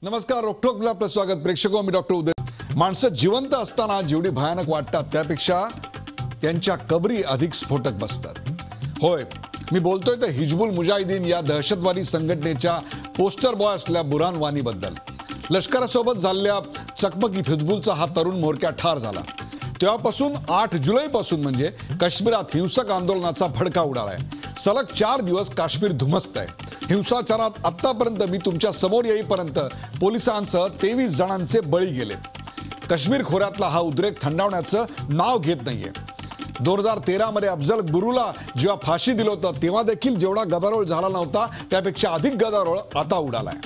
नमस्कार. रोखोकला आपलं स्वागत. प्रेक्षको, मी डॉक्टर उदय. माणसं जिवंत असताना जेवढी भयानक वाटतात त्यापेक्षा त्यांच्या कबरी अधिक स्फोटक बसतात. होय, मी बोलतोय तर हिजबुल मुजाहिदीन या दहशतवादी संघटनेच्या पोस्टर बॉय असलेल्या बुरहान वानी बद्दल. लष्करासोबत झालेल्या चकमकीत हिजबुलचा हा तरुण म्होरक्या ठार झाला. तेव्हापासून 8 जुलैपासून म्हणजे काश्मीरात हिंसक आंदोलनाचा भडका उडालाय. सलग 4 दिवस काश्मीर धुमसत आहे. हिंसाचारात आतापर्यंत मी तुमच्या समोर येईपर्यंत पोलिसांसह 23 जणांचे बळी गेले. काश्मीर खोऱ्यातला हा उद्रेक थंडावण्याचं नाव घेत नाहीये. 2013 मध्ये अफजल गुरुला जेव्हा फाशी दिलं होतं तेव्हा देखील जेवढा गदारोळ झाला नव्हता त्यापेक्षा अधिक गदारोळ आता उडालाय.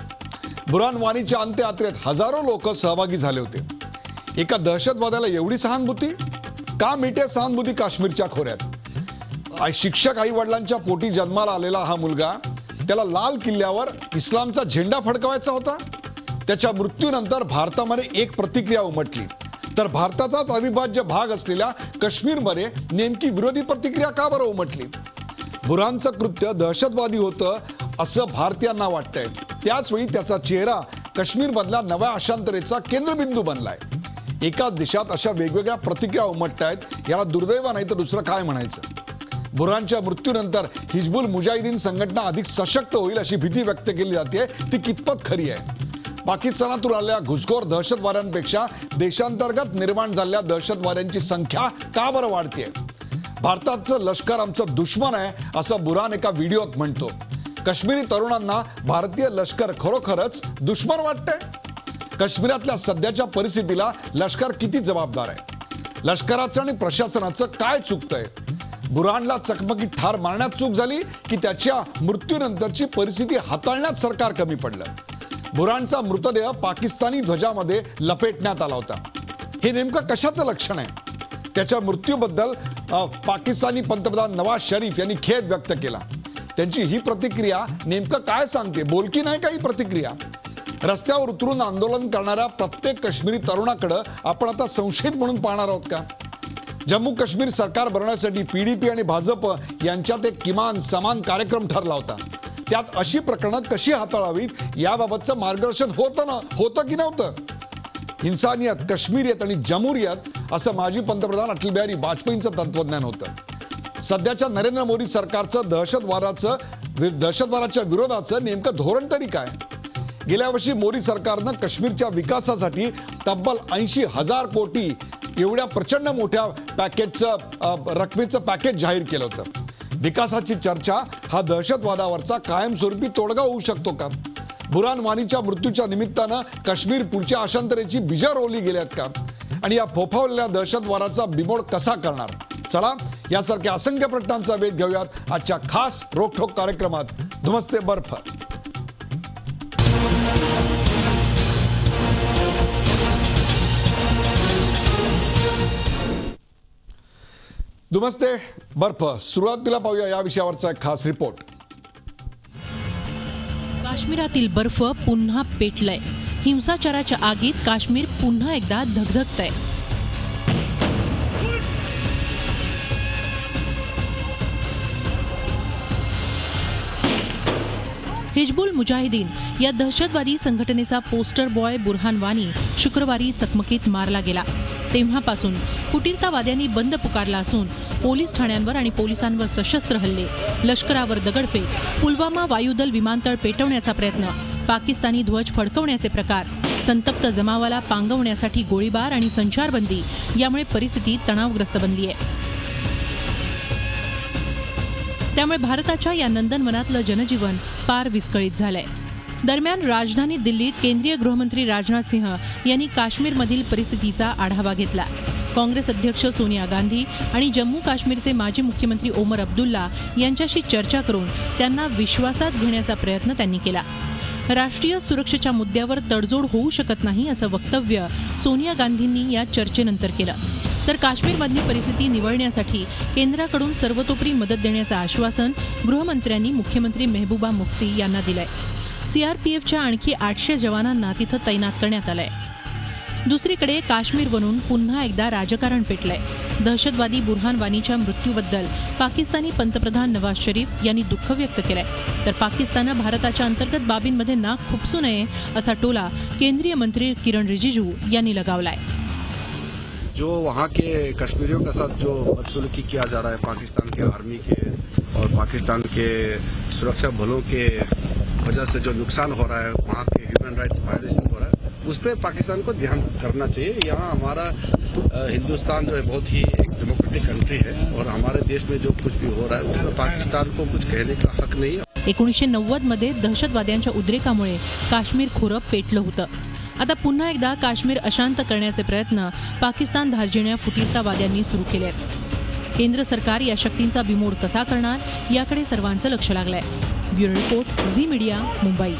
बुरहान वानीच्या अंत्ययात्रेत हजारो लोक सहभागी झाले होते. एका दहशतवाद्याला एवढी सहानुभूती का मिळते? सहानुभूती काश्मीरच्या खोऱ्यात. शिक्षक आई वडिलांच्या पोटी जन्माला आलेला हा मुलगा, त्याला लाल किल्ल्यावर इस्लामचा झेंडा फडकवायचा होता. त्याच्या मृत्यूनंतर भारतामध्ये एक प्रतिक्रिया उमटली, तर भारताचाच अविभाज्य भाग असलेल्या काश्मीरमध्ये नेमकी विरोधी प्रतिक्रिया का बरं उमटली? बुरहानचं कृत्य दहशतवादी होतं असं भारतीयांना वाटतंय. त्याचवेळी त्याचा चेहरा काश्मीरमधल्या नव्या अशांततेचा केंद्रबिंदू बनलाय. एकाच देशात अशा वेगवेगळ्या प्रतिक्रिया उमटतायत. याला दुर्दैव नाही तर दुसरं काय म्हणायचं? बुरहानच्या मृत्यूनंतर हिजबुल मुजाहिदीन संघटना अधिक सशक्त होईल अशी भीती व्यक्त केली जाते. ती कितपत खरी आहे? पाकिस्तानातून आलेल्या घुसखोर दहशतवाद्यांपेक्षा देशांतर्गत निर्माण झालेल्या दहशतवाद्यांची संख्या का बरं वाढतेय? भारताचं लष्कर आमचं दुश्मन आहे असं बुरहान एका व्हिडिओत म्हणतो. काश्मीरी तरुणांना भारतीय लष्कर खरोखरच दुश्मन वाटतंय? काश्मीरातल्या सध्याच्या परिस्थितीला लष्कर किती जबाबदार आहे? लष्कराचं आणि प्रशासनाचं काय चुकतंय? बुरहानला चकमकीत ठार मारण्यात चूक झाली की त्याच्या मृत्यूनंतरची परिस्थिती हाताळण्यात सरकार कमी पडलं? बुरहानचा मृतदेह पाकिस्तानी ध्वजामध्ये लपेटण्यात आला होता. हे नेमकं कशाचं लक्षण आहे? त्याच्या मृत्यूबद्दल पाकिस्तानी पंतप्रधान नवाज शरीफ यांनी खेद व्यक्त केला. त्यांची ही प्रतिक्रिया नेमकं काय सांगते? बोलकी नाही का ही प्रतिक्रिया? रस्त्यावर उतरून आंदोलन करणाऱ्या प्रत्येक काश्मीरी तरुणाकडे आपण आता संशयित म्हणून पाहणार आहोत का? जम्मू काश्मीर सरकार बनवण्यासाठी पीडीपी आणि भाजप यांच्यात एक किमान समान कार्यक्रम ठरला होता. त्यात अशी प्रकरणं कशी हाताळावीत याबाबतचं मार्गदर्शन होतं की नव्हतं? इन्सानियत, काश्मीरियत आणि जमहुरियत असं माजी पंतप्रधान अटल बिहारी वाजपेयींचं तत्वज्ञान होतं. सध्याच्या नरेंद्र मोदी सरकारचं दहशतवादाच्या विरोधाचं नेमकं धोरण तरी काय? गेल्या वर्षी मोदी सरकारनं काश्मीरच्या विकासासाठी तब्बल 80,000 कोटी एवढ्या प्रचंड मोठ्या रकमेचं पॅकेज जाहीर केलं होतं. विकासाची चर्चा हा दहशतवादावरचा कायमस्वरूपी तोडगा होऊ शकतो का? बुरहान वानीच्या मृत्यूच्या निमित्तानं काश्मीर पुढच्या अशांततेची बीजं रोवली गेल्यात का? आणि या फोफावलेल्या दहशतवादाचा बिमोड कसा करणार? चला, यासारख्या असंख्य प्रश्नांचा वेध घेऊयात आजच्या खास रोखोक कार्यक्रमात धुमसते बर्फ. धुमसते बर्फ. सुरुवातीला पाहूया या विषयावरचा एक खास रिपोर्ट. काश्मीरातील बर्फ पुन्हा पेटलाय. हिंसाचाराच्या आगीत काश्मीर पुन्हा एकदा धगधगतंय. हिजबुल मुजाहिदीन या दहशतवादी संघटनेचा पोस्टर बॉय बुरहान वानी शुक्रवारी चकमकीत मारला गेला. तेव्हापासून फुटीरतावाद्यांनी बंद पुकारला असून पोलीस ठाण्यांवर आणि पोलिसांवर सशस्त्र हल्ले, लष्करावर दगडफेक, पुलवामा वायुदल विमानतळ पेटवण्याचा प्रयत्न, पाकिस्तानी ध्वज फडकवण्याचे प्रकार, संतप्त जमावाला पांगवण्यासाठी गोळीबार आणि संचारबंदी यामुळे परिस्थिती तणावग्रस्त बनली आहे. त्यामुळे भारताच्या या नंदनवनातलं जनजीवन फार विस्कळीत झालंय. दरम्यान राजधानी दिल्लीत केंद्रीय गृहमंत्री राजनाथ सिंह यांनी काश्मीरमधील परिस्थितीचा आढावा घेतला. काँग्रेस अध्यक्ष सोनिया गांधी आणि जम्मू काश्मीरचे माजी मुख्यमंत्री ओमर अब्दुल्ला यांच्याशी चर्चा करून त्यांना विश्वासात घेण्याचा प्रयत्न त्यांनी केला. राष्ट्रीय सुरक्षेच्या मुद्द्यावर तडजोड होऊ शकत नाही असं वक्तव्य सोनिया गांधींनी या चर्चेनंतर केलं. तर काश्मीरमधली परिस्थिती निवळण्यासाठी केंद्राकडून सर्वतोपरी मदत देण्याचं आश्वासन गृहमंत्र्यांनी मुख्यमंत्री मेहबूबा मुफ्ती यांना दिलंय. सीआरपीएफच्या आणखी 800 जवानांना तिथं तैनात करण्यात आलंय. दुसरीकडे काश्मीर बनून पुन्हा एकदा राजकारण पेटलंय. दहशतवादी बुरहान वानीच्या मृत्यूबद्दल पाकिस्तानी पंतप्रधान नवाज शरीफ यांनी दुःख व्यक्त केलंय. तर पाकिस्ताननं भारताच्या अंतर्गत बाबींमध्ये नाक खुपसू नये असा टोला केंद्रीय मंत्री किरण रिजिजू यांनी लगावलाय. जो वहाँ के कश्मीरियों के साथ जो बदसलूकी किया जा रहा है पाकिस्तान के आर्मी के और पाकिस्तान के सुरक्षा बलों के वजह से जो नुकसान हो रहा है, वहाँ के ह्यूमन राइट्स वायलेशन हो रहा है, उस पर पाकिस्तान को ध्यान करना चाहिए. यहाँ हमारा हिंदुस्तान जो है बहुत ही एक डेमोक्रेटिक कंट्री है और हमारे देश में जो कुछ भी हो रहा है उसमें पाकिस्तान को कुछ कहने का हक नहीं है. 1990 मध्ये दहशतवाद्यांच्या उद्रेकामुळे काश्मीर खोरं पेटलं होतं. आता पुन्हा एकदा काश्मीर अशांत करण्याचे प्रयत्न पाकिस्तान धार्जिण्या फुटीरतावाद्यांनी सुरू केले आहेत. केंद्र सरकार या शक्तींचा बिमोड कसा करणार याकडे सर्वांचं लक्ष लागलंय. Bureau report, Zee media, Mumbai.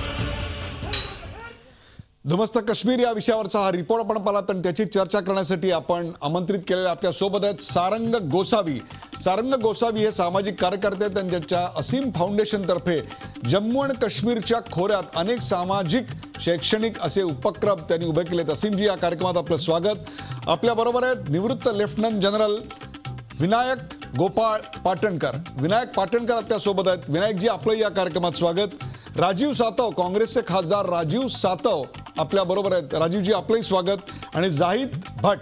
नमस्ते काश्मीर या विषयावरचा हा रिपोर्ट आपण पाहिलात आणि त्याची चर्चा करण्यासाठी आपण आमंत्रित केलेले आपल्या सोबत आहेत सारंग गोसावी. सारंग गोसावी हे सामाजिक कार्यकर्ते आहेत आणि त्यांच्या असीम फाउंडेशन तर्फे जम्मू आणि काश्मीरच्या खोऱ्यात अनेक सामाजिक शैक्षणिक असे उपक्रम त्यांनी उभे केलेत. असीमजी, या कार्यक्रमात आपलं स्वागत. आपल्या बरोबर आहेत निवृत्त लेफ्टनंट जनरल विनायक गोपाळ पाटणकर. विनायक पाटणकर आपल्या सोबत आहेत. विनायकजी, आपलं या कार्यक्रमात स्वागत. राजीव सातव, काँग्रेसचे खासदार राजीव सातव आपल्या बरोबर आहेत. राजीवजी, आपलंही स्वागत. आणि जाहिद भट,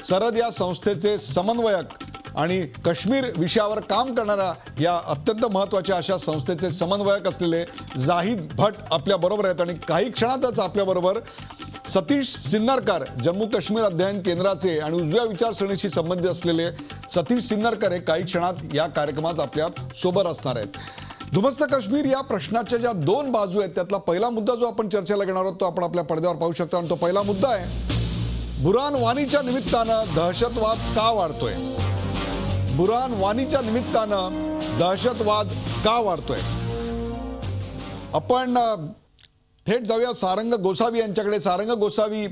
सरद या संस्थेचे समन्वयक आणि काश्मीर विषयावर काम करणाऱ्या या अत्यंत महत्त्वाच्या अशा संस्थेचे समन्वयक असलेले जाहिद भट आपल्या बरोबर आहेत. आणि काही क्षणातच आपल्या बरोबर सतीश सिन्नरकर, जम्मू काश्मीर अध्ययन केंद्राचे आणि उजव्या विचारसरणीशी संबंधित असलेले सतीश सिन्नरकर हे काही क्षणात या कार्यक्रमात आपल्या सोबत असणार आहेत. धुमस्त काश्मीर या प्रश्नाच्या ज्या दोन बाजू आहेत त्यातला पहिला मुद्दा जो आपण चर्चेला घेणार आहोत तो आपण आपल्या पडद्यावर पाहू शकतो. आणि तो पहिला मुद्दा आहे, बुरहान वानीच्या निमित्तानं दहशतवाद का वाढतोय. बुरहान वानीच्या निमित्तानं दहशतवाद का वाढतोय. आपण थेट जाऊया सारंग गोसावी यांच्याकडे. सारंग गोसावी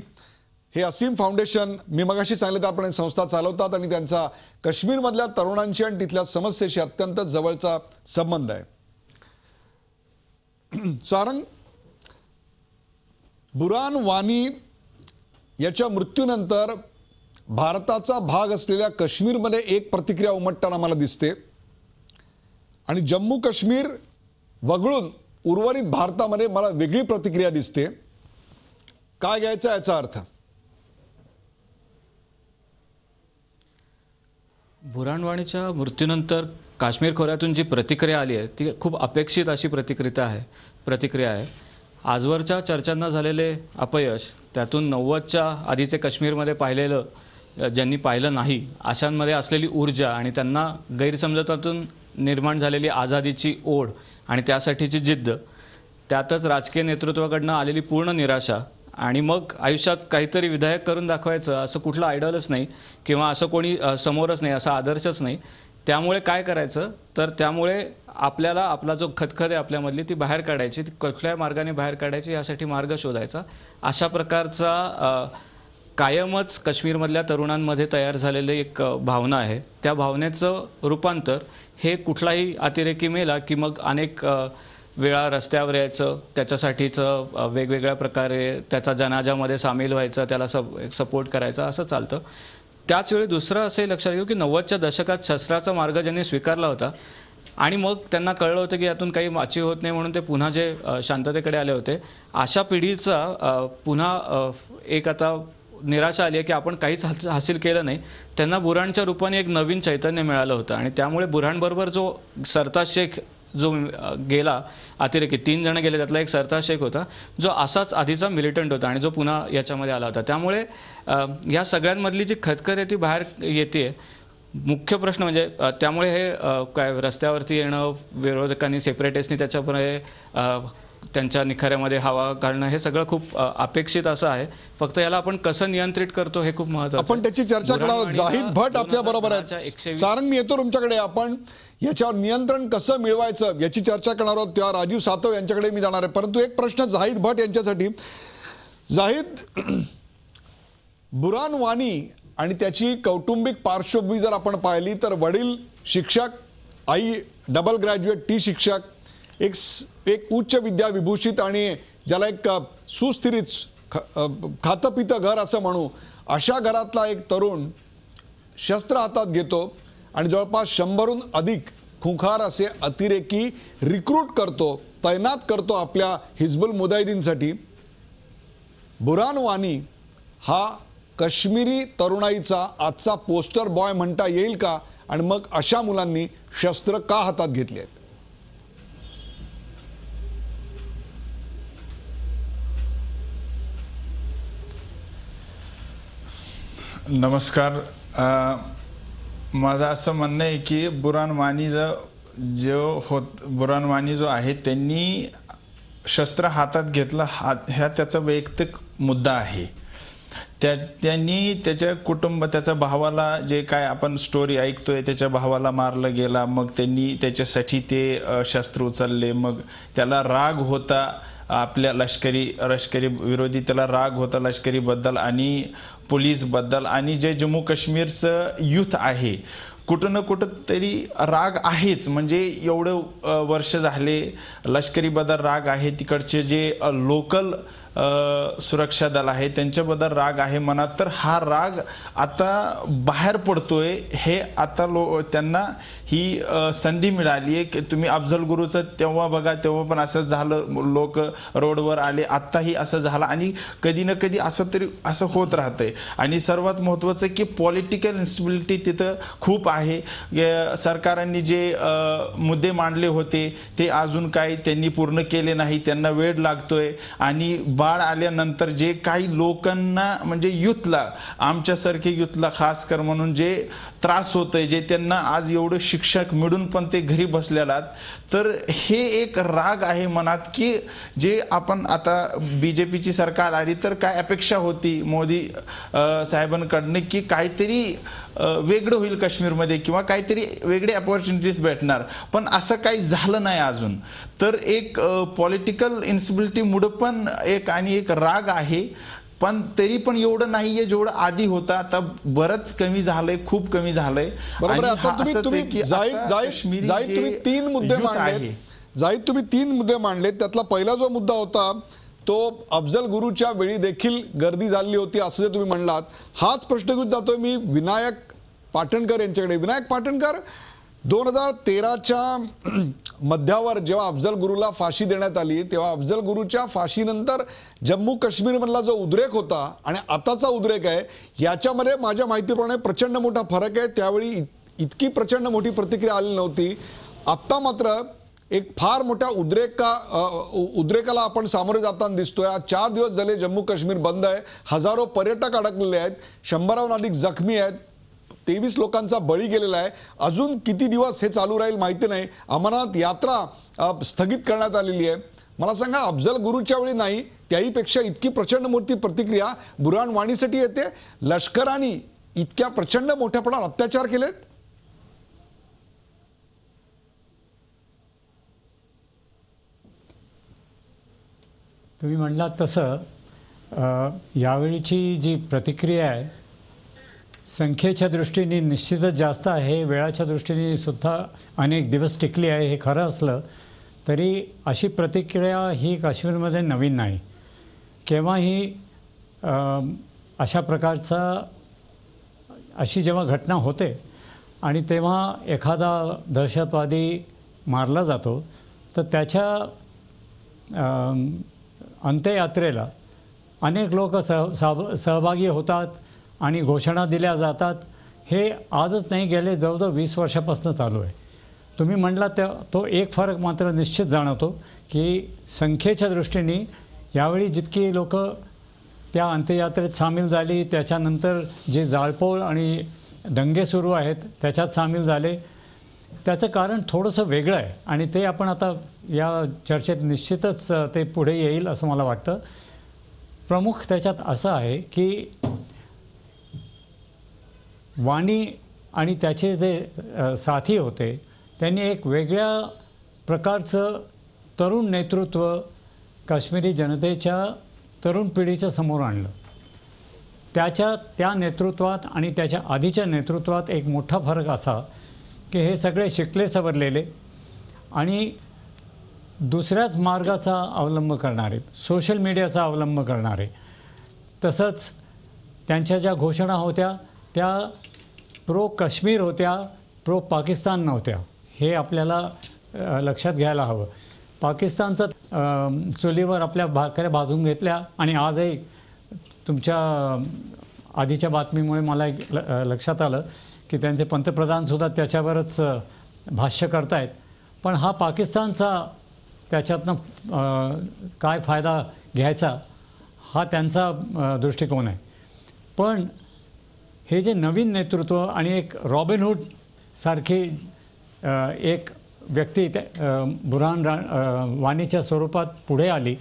हे असीम फाउंडेशन, मी मगाशी सांगितलं त्याप्रमाणे संस्था चालवतात आणि त्यांचा काश्मीरमधल्या तरुणांशी आणि तिथल्या समस्येशी अत्यंत जवळचा संबंध आहे. सारंग, बुरहान वानी याच्या मृत्यूनंतर भारताचा भाग असलेल्या काश्मीरमध्ये एक प्रतिक्रिया उमटताना मला दिसते आणि जम्मू काश्मीर वगळून उर्वरित भारतामध्ये मला वेगळी प्रतिक्रिया दिसते. काय घ्यायचा याचा अर्थ? बुरहान वानीच्या मृत्यूनंतर काश्मीर खोऱ्यातून जी प्रतिक्रिया आली आहे ती खूप अपेक्षित अशी प्रतिक्रिया आहे. आजवरच्या चर्चांना झालेले अपयश, त्यातून 90च्या आधीचे काश्मीरमध्ये पाहिलेलं, ज्यांनी पाहिलं नाही अशांमध्ये असलेली ऊर्जा आणि त्यांना गैरसमजातून निर्माण झालेली आझादीची ओढ आणि त्यासाठीची जिद्द, त्यातच राजकीय नेतृत्वाकडनं आलेली पूर्ण निराशा आणि मग आयुष्यात काहीतरी विधायक करून दाखवायचं असं कुठलं आयडलच नाही किंवा असं कोणी समोरच नाही, असा आदर्शच नाही. त्यामुळे काय करायचं तर त्यामुळे आपल्याला आपला जो खतखत आहे आपल्यामधली ती बाहेर काढायची, ती कुठल्या मार्गाने बाहेर काढायची यासाठी मार्ग शोधायचा. अशा प्रकारचा कायमच काश्मीरमधल्या तरुणांमध्ये तयार झालेली एक भावना आहे. त्या भावनेचं रूपांतर हे कुठलाही अतिरेकी मेला की मग अनेक वेळा रस्त्यावर यायचं, त्याच्यासाठीचं वेगवेगळ्या प्रकारे त्याचा जनाजामध्ये सामील व्हायचं, त्याला सपोर्ट करायचा, असं चालतं. त्याचवेळी दुसरं असं लक्षात घेऊ की 90च्या दशकात शस्त्राचा मार्ग ज्यांनी स्वीकारला होता आणि मग त्यांना कळलं होतं की यातून काही अचीव होत नाही म्हणून ते पुन्हा जे शांततेकडे आले होते, अशा पिढीचा पुन्हा एक आता निराशा आली आहे की आपण काहीच हासिल केलं नाही. त्यांना बुरहानच्या रूपाने एक नवीन चैतन्य मिळालं होतं आणि त्यामुळे बुरहानबरोबर जो सरताज शेख जो गेला अतिरेकी, 3 जण गेले, त्यातला एक सरताज शेख होता जो असाच आधीचा मिलिटंट होता आणि जो पुन्हा याच्यामध्ये आला होता. त्यामुळे या सगळ्यांमधली जी खतखत आहे ती बाहेर येते. मुख्य प्रश्न म्हणजे त्यामुळे हे काय रस्त्यावरती येणं, विरोधकांनी सेपरेटिस्टनी त्याच्यापुढे त्यांच्या निखाऱ्यामध्ये हवा घालणं, हे सगळं खूप अपेक्षित असं आहे. फक्त याला आपण कसं नियंत्रित करतो हे खूप महत्त्वाचं. आपण त्याची चर्चा करणार. जाहिद भट आपल्या बरोबर आहेत. सारंग, मी येतो तुमच्याकडे. आपण याच्यावर नियंत्रण कसं मिळवायचं याची चर्चा करणार आहोत. त्या राजीव सातव यांच्याकडे मी जाणार आहे. परंतु एक प्रश्न जाहिद भट यांच्यासाठी. जाहिद, बुरहान वानी आणि त्याची कौटुंबिक पार्श्वभूमी जर आपण पाहिली तर वडील शिक्षक, आई डबल ग्रॅज्युएट टी शिक्षक, एक उच्च विद्या विभूषित आणि ज्याला एक सुस्थिरीत खातं पितं घर असं म्हणू, अशा घरातला एक तरुण शस्त्र हातात घेतो आणि जवळपास 100हून अधिक खुंखार असे अतिरेकी रिक्रूट करतो, तैनात करतो आपल्या हिजबुल मुजाहिदीनसाठी. बुरहान वानी हा काश्मीरी तरुणाईचा आजचा पोस्टर बॉय म्हणता येईल का? आणि मग अशा मुलांनी शस्त्र का हातात घेतली आहेत? नमस्कार. माझं असं म्हणणं आहे की बुरहान वानी जो आहे त्यांनी शस्त्र हातात घेतला ह्या त्याचा वैयक्तिक मुद्दा आहे. त्यांनी त्याच्या त्याच्या भावाला जे काय आपण स्टोरी ऐकतोय, त्याच्या भावाला मारलं गेला, मग त्यांनी त्याच्यासाठी ते शस्त्र उचलले. मग त्याला राग होता आपल्या लष्करी विरोधी, त्याला राग होता लष्करीबद्दल आणि पोलीसबद्दल. आणि जे जम्मू काश्मीरचं युथ आहे कुठं ना कुठं तरी राग आहेच. म्हणजे एवढं वर्ष झाले लष्करीबद्दल राग आहे, तिकडचे जे लोकल सुरक्षा दल आहे त्यांच्याबद्दल राग आहे मनात. तर हा राग आता बाहेर पडतोय. हे आता त्यांना ही संधी मिळाली आहे की तुम्ही अफजल गुरुचं तेव्हा बघा, तेव्हा पण असंच झालं, लोक रोडवर आले, आत्ताही असं झालं आणि कधी ना कधी असं होत राहतंय. आणि सर्वात महत्त्वाचं की पॉलिटिकल इन्स्टेबिलिटी तिथं खूप आहे. सरकारांनी जे मुद्दे मांडले होते ते अजून काही त्यांनी पूर्ण केले नाही, त्यांना वेळ लागतोय. आणि बाळ आल्यानंतर जे काही लोकांना म्हणजे युथला, आमच्यासारखे युथला खास कर म्हणून जे त्रास होतोय, जे त्यांना आज एवढं शिक्षक मिळून पण ते घरी बसलेलात, तर हे एक राग आहे मनात की जे आपण आता BJPची सरकार आली तर काय अपेक्षा होती मोदी साहेबांकडनं की काहीतरी वेगळं होईल काश्मीरमध्ये किंवा काहीतरी वेगळे अपॉर्च्युनिटीज भेटणार, पण असं काही झालं नाही अजून. तर एक पॉलिटिकल इन्स्टेबिलिटीमुळे पण एक राग आहे. पण तरी पण एवढं नाहीये जेवढं आधी होतं. आता बरंच कमी झालंय, खूप कमी झालंय. बरोबर. आता तुम्ही तीन मुद्दे मांडले. त्यातला पहिला जो मुद्दा होता तो अफजल गुरुच्या वेळी देखील गर्दी झाली होती असं जे तुम्ही म्हणलात, हाच प्रश्न घेऊन जातोय मी विनायक पाटणकर यांच्याकडे. विनायक पाटणकर, 2013च्या मध्यावर जेव्हा अफजल गुरुला फाशी देण्यात आली तेव्हा अफजल गुरुच्या फाशीनंतर जम्मू काश्मीरमधला जो उद्रेक होता आणि आताचा उद्रेक आहे याच्यामध्ये माझ्या माहितीप्रमाणे प्रचंड मोठा फरक आहे. त्यावेळी इतकी प्रचंड मोठी प्रतिक्रिया आली नव्हती. आत्ता मात्र एक फार मोठ्या उद्रेकाला आपण सामोरे जाताना दिसतोय. आज 4 दिवस झाले जम्मू काश्मीर बंद आहे. हजारो पर्यटक अडकलेले आहेत, 100हून अधिक जखमी आहेत, 23 लोकांचा बळी गेलेला आहे. अजून किती दिवस हे चालू राहील माहिती नाही. अमरनाथ यात्रा स्थगित करण्यात आलेली आहे. मला सांगा, अफजल गुरुच्या वेळी नाही त्याहीपेक्षा इतकी प्रचंड मोठी प्रतिक्रिया बुरहान वानीसाठी येते. लष्कराने इतक्या प्रचंड मोठ्या प्रमाणात अत्याचार केलेत. तुम्ही म्हणलात तसं यावेळीची जी प्रतिक्रिया आहे संख्येच्या दृष्टीने निश्चितच जास्त आहे, वेळाच्या दृष्टीने सुद्धा अनेक दिवस टिकली आहे. हे खरं असलं तरी अशी प्रतिक्रिया ही काश्मीरमध्ये नवीन नाही. केव्हाही अशा प्रकारचा अशी जेव्हा घटना होते आणि तेव्हा एखादा दहशतवादी मारला जातो तर त्याच्या अंत्ययात्रेला अनेक लोक सहभागी होतात आणि घोषणा दिल्या जातात. हे आजच नाही, गेले जवळजवळ 20 वर्षापासून चालू आहे. तुम्ही म्हटलात तो एक फरक मात्र निश्चित जाणवतो की संख्येच्या दृष्टीने यावेळी जितकी लोक त्या अंत्ययात्रेत सामील झाली, त्याच्यानंतर जे जाळपोळ आणि दंगे सुरू आहेत त्याच्यात सामील झाले, त्याचं कारण थोडंसं वेगळं आहे आणि ते आपण आता या चर्चेत निश्चितच ते पुढे येईल असं मला वाटतं. प्रमुख त्याच्यात असं आहे की वाणी आणि त्याचे जे साथी होते त्यांनी एक वेगळ्या प्रकारचं तरुण नेतृत्व काश्मीरी जनतेच्या तरुण पिढीच्या समोर आणलं. त्या नेतृत्वात आणि त्याच्या आधीच्या नेतृत्वात एक मोठा फरक असा की हे सगळे शिकले सवरलेले आणि दुसऱ्याच मार्गाचा अवलंब करणारे, सोशल मीडियाचा अवलंब करणारे तसंच त्यांच्या ज्या घोषणा होत्या त्या प्रो काश्मीर होत्या, प्रो पाकिस्तान नव्हत्या. हे आपल्याला लक्षात घ्यायला हवं. पाकिस्तानचं चुलीवर आपल्या भाकऱ्या भाजून घेतल्या आणि आजही तुमच्या आधीच्या बातमीमुळे मला एक लक्षात आलं की त्यांचे पंतप्रधानसुद्धा त्याच्यावरच भाष्य करतायत. पण हा पाकिस्तानचा त्याच्यातनं काय फायदा घ्यायचा हा त्यांचा दृष्टिकोन आहे. पण हे जे नवीन नेतृत्व आणि एक रॉबिनहूड सारखी एक व्यक्ती बुरहान वानीच्या स्वरूपात पुढे आली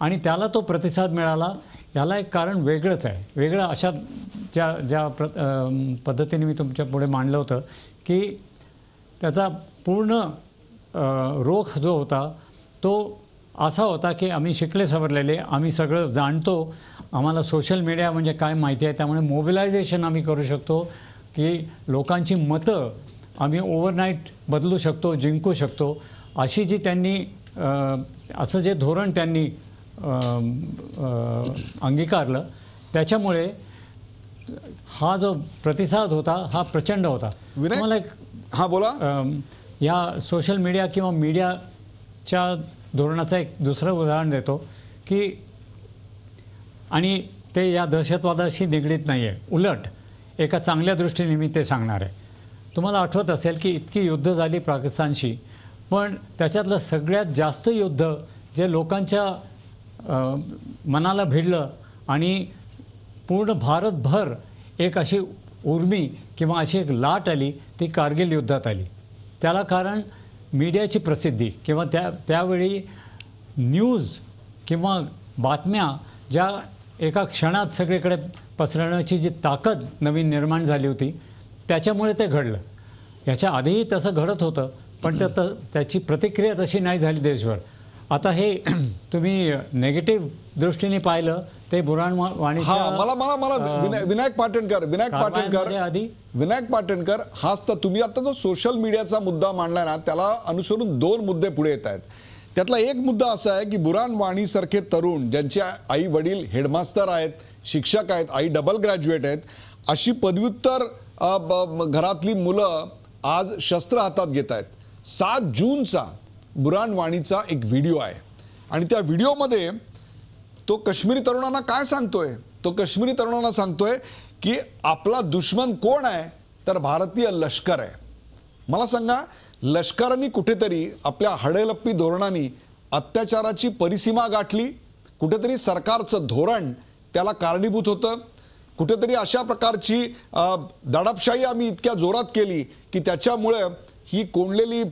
आणि त्याला तो प्रतिसाद मिळाला, याला एक कारण वेगळंच आहे. वेगळं अशा ज्या पद्धतीने मी तुमच्या पुढे मांडलं होतं की त्याचा पूर्ण रोख जो होता तो असा होता की आम्ही शिकले सवरलेले, आम्ही सगळं जाणतो, आम्हाला सोशल मीडिया म्हणजे काय माहिती आहे, त्यामुळे मोबिलायझेशन आम्ही करू शकतो की लोकांची मतं आम्ही ओव्हरनाईट बदलू शकतो, जिंकू शकतो. अशी जी त्यांनी असं जे धोरण त्यांनी अंगीकारलं त्याच्यामुळे हा जो प्रतिसाद होता हा प्रचंड होता. तुम्हाला एक हां बोला. या सोशल मीडिया किंवा मीडियाच्या धोरणाचं एक दुसरं उदाहरण देतो की आणि ते या दहशतवादाशी निगडीत नाही आहे, उलट एका चांगल्या दृष्टीने मी ते सांगणार आहे. तुम्हाला आठवत असेल की इतकी युद्ध झाली पाकिस्तानशी, पण त्याच्यातलं सगळ्यात जास्त युद्ध जे लोकांच्या मनाला भिडलं आणि पूर्ण भारतभर एक अशी उर्मी किंवा अशी एक लाट आली ती कारगिल युद्धात आली. त्याला कारण मीडियाची प्रसिद्धी किंवा त्यावेळी न्यूज किंवा बातम्या ज्या एका क्षणात सगळीकडे पसरवण्याची जी ताकद नवीन निर्माण झाली होती त्याच्यामुळे ते घडलं. याच्या आधीही तसं घडत होतं पण त्याची प्रतिक्रिया तशी नाही झाली देशभर. आता हे तुम्ही नेगेटिव्ह दृष्टीने पाहिलं ते बुरहान वाणीच्या मला विनायक पाटणकर हाच तर तुम्ही आता जो सोशल मीडियाचा मुद्दा मांडलाय ना त्याला अनुसरून दोन मुद्दे पुढे येत आहेत. त्यातला एक मुद्दा असा आहे की बुरहान वाणी सारखे तरुण ज्यांचे आई वडील हेडमास्टर आहेत, शिक्षक आहेत, आई डबल ग्रॅज्युएट आहेत, अशी पदव्युत्तर घरातली मुलं आज शस्त्र हातात घेत आहेत. 7 जूनचा बुरहान वाणीचा एक व्हिडिओ आहे आणि त्या व्हिडिओमध्ये तो काश्मीरी तरुणांना काय सांगतोय? तो काश्मीरी तरुणांना सांगतोय की आपला दुश्मन कोण आहे तर भारतीय लष्कर आहे. मला सांगा, लष्करांनी कुठेतरी आपल्या हडेलप्पी धोरणांनी अत्याचाराची परिसीमा गाठली, कुठेतरी सरकारचं धोरण त्याला कारणीभूत होतं, कुठेतरी अशा प्रकारची दडपशाही आम्ही इतक्या जोरात केली की त्याच्यामुळे ही कोंडलेली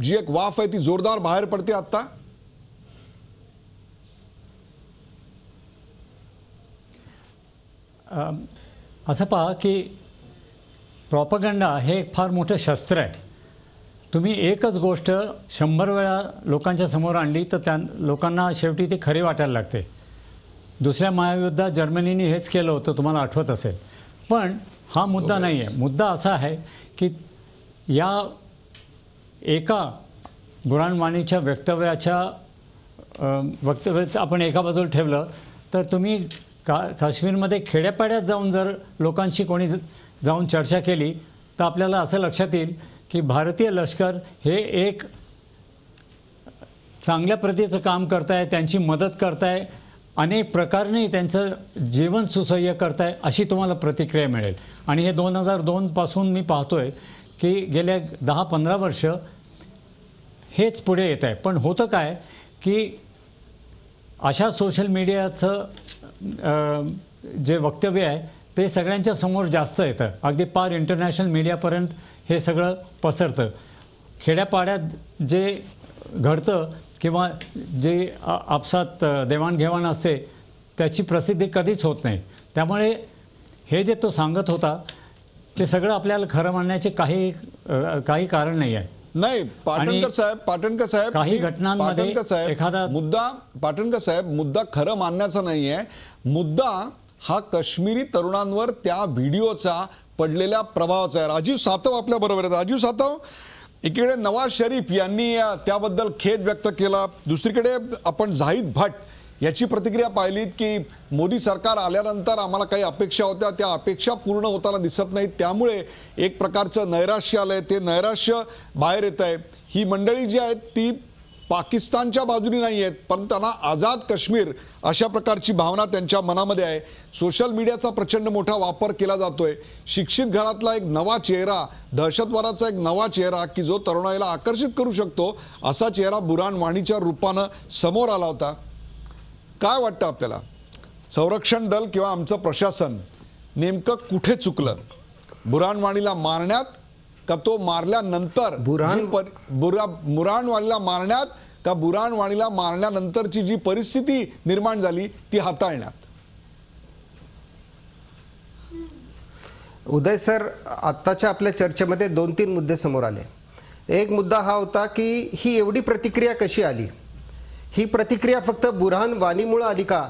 जी एक वाफ आहे ती जोरदार बाहेर पडते. आता असं पहा की प्रॉपगंडा हे एक फार मोठं शस्त्र आहे. तुम्ही एकच गोष्ट 100 वेळा लोकांच्या समोर आणली तर त्या लोकांना शेवटी ती खरी वाटायला लागते. दुसऱ्या महायुद्धात जर्मनीने हेच केलं होतं, तुम्हाला आठवत असेल. पण हा मुद्दा नाही आहे. मुद्दा असा आहे की या एका बुरहान वाणीच्या वक्तव्यात आपण एका बाजूला ठेवलं तर तुम्ही काश्मीरमध्ये खेड्यापाड्यात जाऊन जर लोकांशी कोणी जाऊन चर्चा केली तर आपल्याला असं लक्षात येईल की भारतीय लष्कर हे एक चांगल्या प्रतीचं काम करत आहे, त्यांची मदत करत आहे, अनेक प्रकारे त्यांचं जीवन सुसह्य करत आहे अशी तुम्हाला प्रतिक्रिया मिळेल. आणि हे 2002 पासून मी पाहतोय की गेल्या 10-15 वर्ष हेच पुढे येत आहे. पण होतं काय की अशा सोशल मीडियाचं जे वक्तव्य आहे ते सगळ्यांच्या समोर जास्त येतं, अगदी पार इंटरनॅशनल मीडियापर्यंत हे सगळं पसरतं. खेड्यापाड्यात जे घडतं किंवा जे आपसात देवाणघेवाण असते त्याची प्रसिद्धी कधीच होत नाही. त्यामुळे हे जे तो सांगत होता ते सगळं आपल्याला खरं मानण्याचे काही कारण नाही आहे. नाही पाटणकर साहेब काही घटनांमध्ये एखादा मुद्दा खरं मानण्याचा नाही आहे. मुद्दा हा काश्मीरी तरुणांवर त्या व्हिडिओचा पडलेल्या प्रभावाचा आहे. राजीव सातव आपल्या बरोबर आहे. राजीव सातव, एकीकडे नवाज शरीफ यांनी त्याबद्दल खेद व्यक्त केला, दुसरीकडे आपण जाहिद भट याची प्रतिक्रिया पाहिलीत की मोदी सरकार आल्यानंतर आम्हाला काही अपेक्षा होत्या, त्या अपेक्षा पूर्ण होताना दिसत नाहीत, त्यामुळे एक प्रकारचं नैराश्य आलंय, ते नैराश्य बाहेर येत आहे. ही मंडळी जी आहेत ती पाकिस्तानच्या बाजूनी नाही आहेत, पण त्यांना आझाद काश्मीर अशा प्रकारची भावना त्यांच्या मनामध्ये आहे. सोशल मीडियाचा प्रचंड मोठा वापर केला जातोय. शिक्षित घरातला एक नवा चेहरा, दहशतवादाचा एक नवा चेहरा की जो तरुणाईला आकर्षित करू शकतो, असा चेहरा बुरहान वाणीच्या रूपानं समोर आला होता. काय वाटतं आपल्याला, संरक्षण दल किंवा आमचं प्रशासन नेमकं कुठे चुकलं? बुरहान वाणीला मारण्यात का तो मारल्यानंतर बुरहान वाणीला मारण्यात का बुरहान वाणीला मारल्यानंतरची जी परिस्थिती निर्माण झाली ती हाताळण्यात? उदय सर, आत्ताच्या आपल्या चर्चेमध्ये 2-3 मुद्दे समोर आले. एक मुद्दा हा होता की ही एवढी प्रतिक्रिया कशी आली. ही प्रतिक्रिया फक्त बुरहान वाणीमुळे आली का?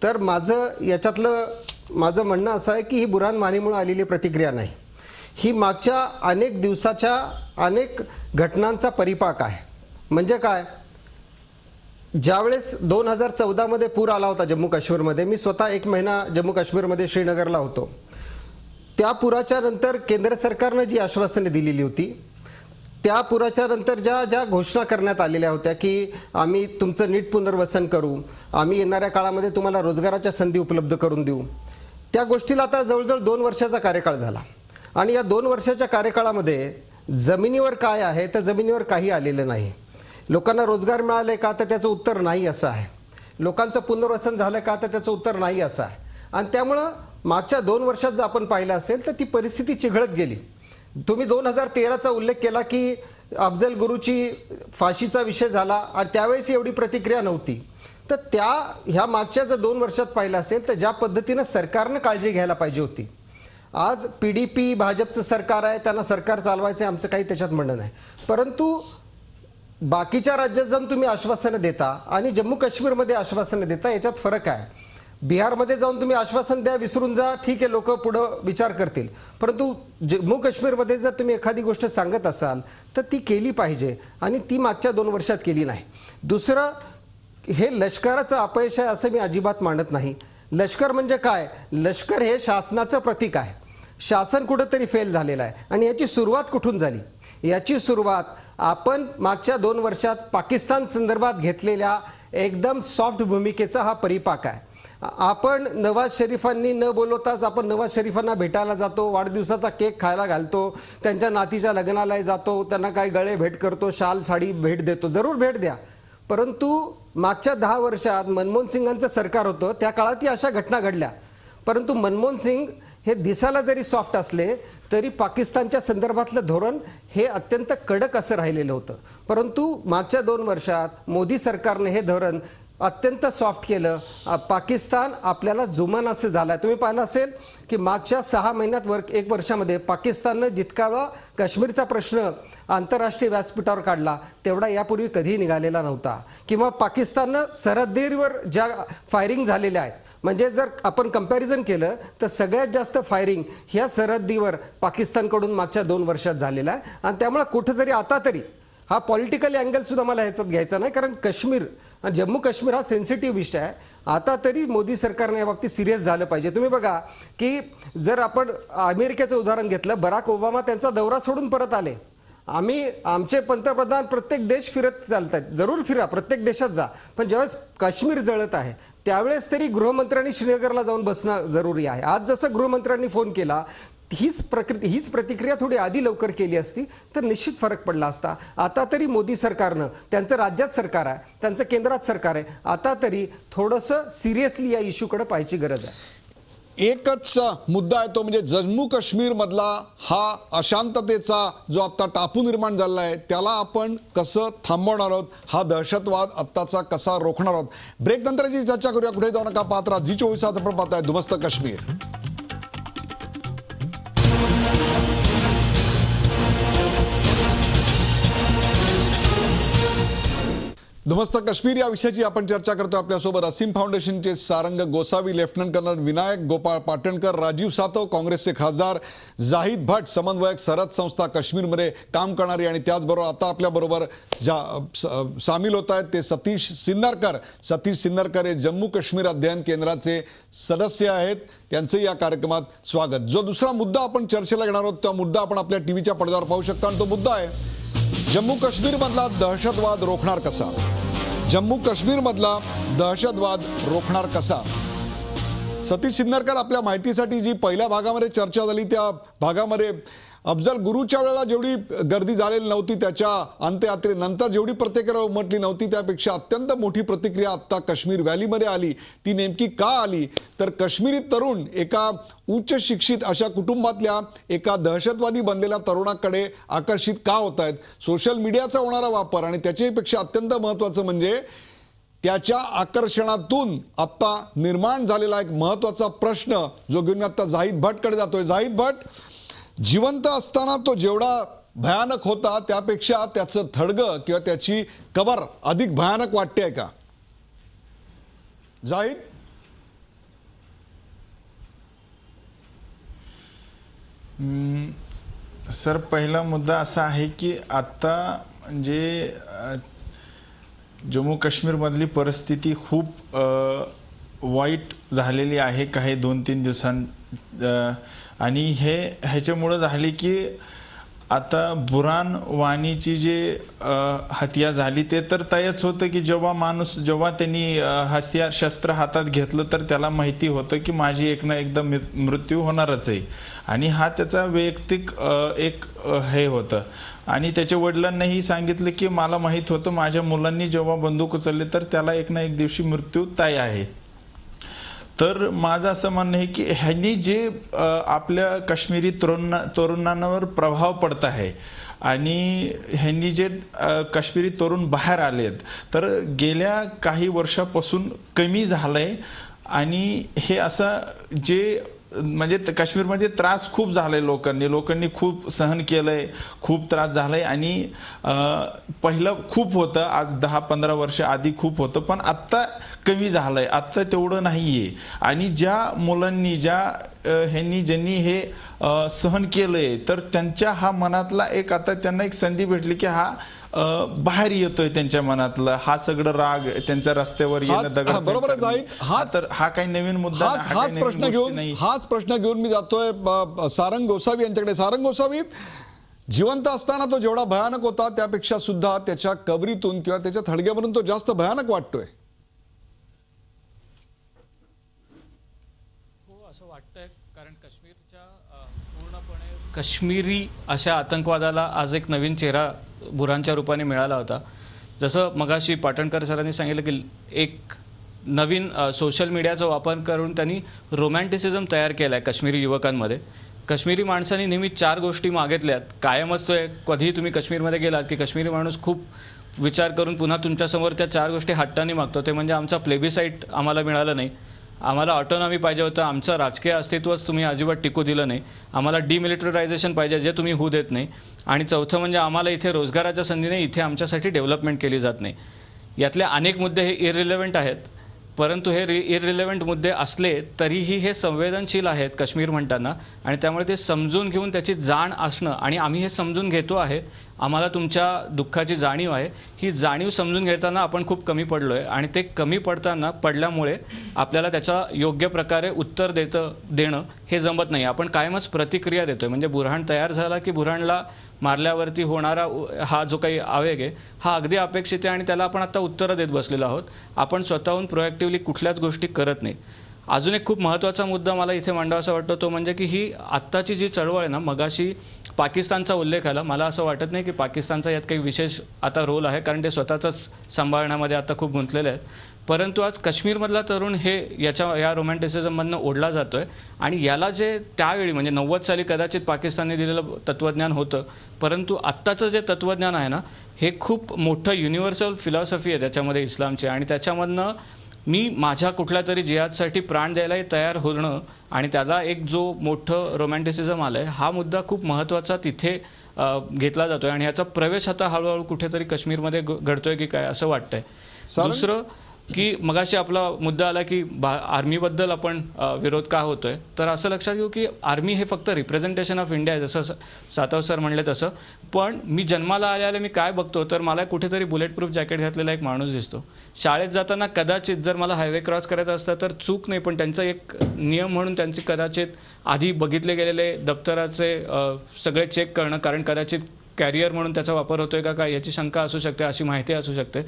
तर याच्यातलं माझं म्हणणं असं आहे की ही बुरहान वाणीमुळे आलेली प्रतिक्रिया नाही. ही मागच्या अनेक दिवसाच्या अनेक घटनांचा परिपाक आहे. म्हणजे काय, ज्यावेळेस 2014 मध्ये पूर आला होता जम्मू काश्मीरमध्ये, मी स्वतः 1 महिना जम्मू काश्मीरमध्ये श्रीनगरला होतो. त्या पुराच्या नंतर केंद्र सरकारनं जी आश्वासने दिलेली होती, त्या पुराच्या नंतर ज्या घोषणा करण्यात आलेल्या होत्या की आम्ही तुमचं नीट पुनर्वसन करू, आम्ही येणाऱ्या काळामध्ये तुम्हाला रोजगाराच्या संधी उपलब्ध करून देऊ, त्या गोष्टीला आता जवळजवळ 2 वर्षाचा कार्यकाळ झाला. आणि या 2 वर्षाच्या कार्यकाळामध्ये जमिनीवर काय आहे तर जमिनीवर काही आलेलं नाही. लोकांना रोजगार मिळाले का तर त्याचं उत्तर नाही असं आहे. लोकांचं पुनर्वसन झालं का तर त्याचं उत्तर नाही असं आहे. आणि त्यामुळं मागच्या 2 वर्षात जर आपण पाहिलं असेल तर ती परिस्थिती चिघळत गेली. तुम्ही 2013चा उल्लेख केला की अफजल गुरुची फाशीचा विषय झाला आणि त्यावेळेस एवढी प्रतिक्रिया नव्हती. तर ह्या मागच्या जर 2 वर्षात पाहिलं असेल तर ज्या पद्धतीनं सरकारनं काळजी घ्यायला पाहिजे होती. आज PDP भाजपचं सरकार आहे, त्यांना सरकार चालवायचं आहे, आमचं काही त्याच्यात म्हणणं नाही. परंतु बाकीच्या राज्यात जाऊन तुम्ही आश्वासनं देता आणि जम्मू काश्मीरमध्ये आश्वासनं देता, याच्यात फरक आहे. बिहारमध्ये जाऊन तुम्ही आश्वासन द्या, विसरून जा, ठीक आहे, लोक पुढं विचार करतील. परंतु जम्मू काश्मीरमध्ये जर तुम्ही एखादी गोष्ट सांगत असाल तर ती केली पाहिजे आणि ती मागच्या 2 वर्षात केली नाही. दुसरं, हे लष्कराचं अपयश आहे असं मी अजिबात मानत नाही. लष्कर म्हणजे काय, लष्कर हे शासनाचं प्रतीक आहे. शासन कुठंतरी फेल झालेलं आहे. आणि याची सुरुवात कुठून झाली? याची सुरुवात आपण मागच्या 2 वर्षात पाकिस्तान संदर्भात घेतलेल्या एकदम सॉफ्ट भूमिकेचा हा परिपाक आहे. आपण नवाज शरीफांनी न बोलवताच आपण नवाज शरीफांना भेटायला जातो, वाढदिवसाचा केक खायला घालतो, त्यांच्या नातीच्या लग्नाला जातो, त्यांना काही गळे भेट करतो, शाल साडी भेट देतो. जरूर भेट द्या. परंतु मागच्या 10 वर्षात मनमोहन सिंगांचं सरकार होतं, त्या काळातही अशा घटना घडल्या. परंतु मनमोहन सिंग हे दिसायला जरी सॉफ्ट असले तरी पाकिस्तानच्या संदर्भातलं धोरण हे अत्यंत कडक असं राहिलेलं होतं. परंतु मागच्या 2 वर्षात मोदी सरकारने हे धोरण अत्यंत सॉफ्ट केलं. पाकिस्तान आपल्याला जुमानासे झाला. तुम्ही पाहिलं असेल की मागच्या 6 महिन्यात 1 वर्षामध्ये पाकिस्ताननं जितका वेळा काश्मीरचा प्रश्न आंतरराष्ट्रीय व्यासपीठावर काढला तेवढा यापूर्वी कधीही निघालेला नव्हता. किंवा पाकिस्ताननं सरहद्दीवर ज्या फायरिंग झालेल्या आहेत, म्हणजे जर आपण कंपॅरिझन केलं तर सगळ्यात जास्त फायरिंग ह्या सरहद्दीवर पाकिस्तानकडून मागच्या 2 वर्षात झालेला आहे. आणि त्यामुळे कुठेतरी आता तरी हा पॉलिटिकल अँगल सुद्धा मला ह्याच्यात घ्यायचा नाही, कारण काश्मीर आणि जम्मू काश्मीर हा सेन्सिटिव्ह विषय आहे. आता तरी मोदी सरकारने या बाबतीत सिरियस झालं पाहिजे. तुम्ही बघा की जर आपण अमेरिकेचं उदाहरण घेतलं, बराक ओबामा त्यांचा दौरा सोडून परत आले. आमचे पंतप्रधान प्रत्येक देश फिरत चालतात, जरूर फिरा, प्रत्येक देशात जा, पण ज्यावेळेस काश्मीर जळत आहे त्यावेळेस तरी गृहमंत्र्यांनी श्रीनगरला जाऊन बसणं जरुरी आहे. आज जसं गृहमंत्र्यांनी फोन केला, हीच प्रतिक्रिया थोडी आधी लवकर केली असती तर निश्चित फरक पडला असता. आता तरी मोदी सरकारनं, त्यांचं राज्यात सरकार आहे, त्यांचं केंद्रात सरकार आहे, आता तरी थोडंसं सिरियसली या इश्यूकडे पाहायची गरज आहे. एकच मुद्दा आहे तो म्हणजे जम्मू काश्मीर मधला हा अशांततेचा जो आता टापू निर्माण झाला आहे त्याला आपण कसं थांबवणार आहोत, हा दहशतवाद आत्ताचा कसा रोखणार आहोत. ब्रेक नंतरची चर्चा करूया. कुठे जाऊ नका, पाहत राहा झी24 आज आपण पाहताय दुमस्त काश्मीर. उद्ध्वस्त काश्मीर या विषयाची आपण चर्चा करतो. आपल्यासोबत असीम फाउंडेशनचे सारंग गोसावी, लेफ्टनंट कर्नल विनायक गोपाळ पाटणकर, राजीव सातव, काँग्रेसचे खासदार जाहीद भट, समन्वयक सरहद संस्था काश्मीरमध्ये काम करणारी, आणि त्याचबरोबर आता आपल्याबरोबर सामील होत आहेत ते सतीश सिन्नरकर. सतीश सिन्नरकर हे जम्मू काश्मीर अध्ययन केंद्राचे सदस्य आहेत. त्यांचंही या कार्यक्रमात स्वागत. जो दुसरा मुद्दा आपण चर्चेला घेणार आहोत तो मुद्दा आपण आपल्या टीव्हीच्या पडद्यावर पाहू शकता, आणि तो मुद्दा आहे जम्मू काश्मीरमधला दहशतवाद रोखणार कसा. जम्मू काश्मीरमधला दहशतवाद रोखणार कसा. सतीश सिन्नरकर, आपल्या माहितीसाठी जी पहिल्या भागामध्ये चर्चा झाली त्या भागामध्ये अफजल गुरुच्या वेळेला जेवढी गर्दी झालेली नव्हती, त्याच्या अंत्ययात्रेनंतर जेवढी प्रतिक्रिया उमटली नव्हती, त्यापेक्षा अत्यंत मोठी प्रतिक्रिया आत्ता काश्मीर व्हॅलीमध्ये आली. ती नेमकी का आली तर काश्मीरी तरुण एका उच्च शिक्षित अशा कुटुंबातल्या एका दहशतवादी बनलेल्या तरुणाकडे आकर्षित का होत आहेत. सोशल मीडियाचा होणारा वापर आणि त्याच्यापेक्षा अत्यंत महत्त्वाचं म्हणजे त्याच्या आकर्षणातून आत्ता निर्माण झालेला एक महत्त्वाचा प्रश्न जो घेऊन आता जाहीद भटकडे जातोय. जाहीद भट, जिवंत असताना तो जेवढा भयानक होता त्यापेक्षा त्याचं थडगं किंवा त्याची कबर अधिक भयानक वाटते का जाहीद? सर, पहिला मुद्दा असा आहे की आता म्हणजे जम्मू काश्मीरमधली परिस्थिती खूप वाईट झालेली आहे काही 2-3 दिवसांत, आणि ह्याच्यामुळं झाली की आता बुरहान वानीची जे हत्या झाली ते तर तयच होतं की जेव्हा त्यांनी शस्त्र हातात घेतलं तर त्याला माहिती होतं की माझी एक ना एकदा मृत्यू होणारच आहे, आणि हा त्याचा वैयक्तिक एक हे होतं. आणि त्याच्या वडिलांनाही सांगितलं की मला माहीत होतं माझ्या मुलांनी जेव्हा बंदूक उचलली तर त्याला एक ना एक दिवशी मृत्यू तय आहे. तर माझं असं म्हणणं आहे की ह्यांनी जे आपल्या काश्मीरी तरुणांवर प्रभाव पडत आहे आणि ह्यांनी जे काश्मीरी तरुण बाहेर आलेत तर गेल्या काही वर्षापासून कमी झालंय. आणि हे असं जे म्हणजे काश्मीरमध्ये त्रास खूप झालाय, लोकांनी खूप सहन केलंय, खूप त्रास झालाय. आणि पहिलं खूप होतं, आज 10-15 वर्ष आधी खूप होतं, पण आत्ता कमी झालंय, आत्ता तेवढं नाहीये. आणि ज्या मुलांनी ज्यांनी हे सहन केलंय तर त्यांच्या हा मनातला एक आता त्यांना एक संधी भेटली की हा बाहेर येतोय त्यांच्या मनातला हा सगळं राग, त्यांच्या रस्त्यावर येणं. बरोबर आहे जाहीद. हा काही नवीन मुद्दा, हाच प्रश्न घेऊन मी जातोय सारंग गोसावी यांच्याकडे. सारंग गोसावी, जिवंत असताना तो जेवढा भयानक होता त्यापेक्षा सुद्धा त्याच्या कबरीतून किंवा त्याच्या थडग्यावरून तो जास्त भयानक वाटतोय. हो, असं वाटतंय, कारण काश्मीरच्या पूर्णपणे काश्मीरी अशा आतंकवादाला आज एक नवीन चेहरा बुरहानच्या रूपाने मिळाला होता. जसं मगाशी पाटणकर सरांनी सांगितलं की एक नवीन सोशल मीडियाचा वापर करून त्यांनी रोमॅन्टिसिझम तयार केला आहे काश्मीरी युवकांमध्ये. काश्मीरी माणसांनी नेहमी 4 गोष्टी मागितल्यात कायमच. तो कधीही तुम्ही काश्मीरमध्ये गेलात की काश्मीरी माणूस खूप विचार करून पुन्हा तुमच्यासमोर त्या 4 गोष्टी हट्टाने मागतो. ते म्हणजे आमचा प्लेबिसाईट आम्हाला मिळालं नाही, आम्हाला ऑटोनॉमी पाहिजे होतं, आमचं राजकीय अस्तित्वच तुम्ही अजिबात टिकू दिलं नाही, आम्हाला डिमिलिटरायझेशन पाहिजे जे तुम्ही होऊ देत नाही, आणि चौथं म्हणजे आम्हाला इथे रोजगाराच्या संधी नाही, इथे आमच्यासाठी डेव्हलपमेंट केली जात नाही. यातले अनेक मुद्दे हे इररिलेव्हंट आहेत, परंतु हे इररिलेव्हंट मुद्दे असले तरीही हे संवेदनशील आहेत काश्मीर म्हणताना, आणि त्यामुळे ते समजून घेऊन त्याची जाण असणं, आणि आम्ही हे समजून घेतो आहे, आम्हाला तुमच्या दुःखाची जाणीव आहे, ही जाणीव समजून घेताना आपण खूप कमी पडलो आहे. आणि ते कमी पडल्यामुळे आपल्याला त्याचा योग्य प्रकारे उत्तर देणं हे जमत नाही. आपण कायमच प्रतिक्रिया देतोय. म्हणजे बुरहान तयार झाला की बुरहानला मारल्यावरती होणारा हा जो काही आवेग आहे हा अगदी अपेक्षित आहे, आणि त्याला आपण आता उत्तरं देत बसलेलो आहोत. आपण स्वतःहून प्रोएक्टिव्हली कुठल्याच गोष्टी करत नाही. अजून एक खूप महत्त्वाचा मुद्दा मला इथे मांडावासा वाटतो तो म्हणजे की ही आत्ताची जी चळवळ आहे ना, मगाशी पाकिस्तानचा उल्लेख आला, मला असं वाटत नाही की पाकिस्तानचा यात काही विशेष आता रोल आहे, कारण ते स्वतःच सांभाळण्यामध्ये आता खूप गुंतलेले आहेत. परंतु आज काश्मीरमधला तरुण हे या रोमॅन्टिसिझममधनं ओढला जातो आहे, आणि याला जे त्यावेळी म्हणजे 90 साली कदाचित पाकिस्तानने दिलेलं तत्त्वज्ञान होतं, परंतु आत्ताचं जे तत्त्वज्ञान आहे ना हे खूप मोठं युनिव्हर्सल फिलॉसॉफी आहे त्याच्यामध्ये इस्लामची, आणि त्याच्यामधनं मी माझ्या कुठल्या तरी जिहादसाठी प्राण द्यायलाही तयार होणं, आणि त्याला एक जो मोठं रोमॅन्टिसिझम आलं आहे हा मुद्दा खूप महत्त्वाचा तिथे घेतला जातोय आणि याचा प्रवेश आता हळूहळू कुठेतरी काश्मीरमध्ये घडतोय की काय असं वाटतंय. दुसरं की मगाशी आपला मुद्दा आला की आर्मीबद्दल आपण विरोध का होतोय, तर असं लक्षात घेऊ की आर्मी हे फक्त रिप्रेझेंटेशन ऑफ इंडिया आहे, जसं सातव सर म्हणले तसं. पण मी जन्माला आल्याला मी काय बघतो, तर मला कुठेतरी बुलेट प्रूफ जॅकेट घातलेला एक माणूस दिसतो. शाळेत जाताना कदाचित जर मला हायवे क्रॉस करायचा असता तर चूक नाही, पण त्यांचा एक नियम म्हणून त्यांची कदाचित आधी बघितले गेलेले दप्तराचे सगळे चेक करणं, कारण कदाचित कॅरियर म्हणून त्याचा वापर होतोय का काय याची शंका असू शकते, अशी माहिती असू शकते.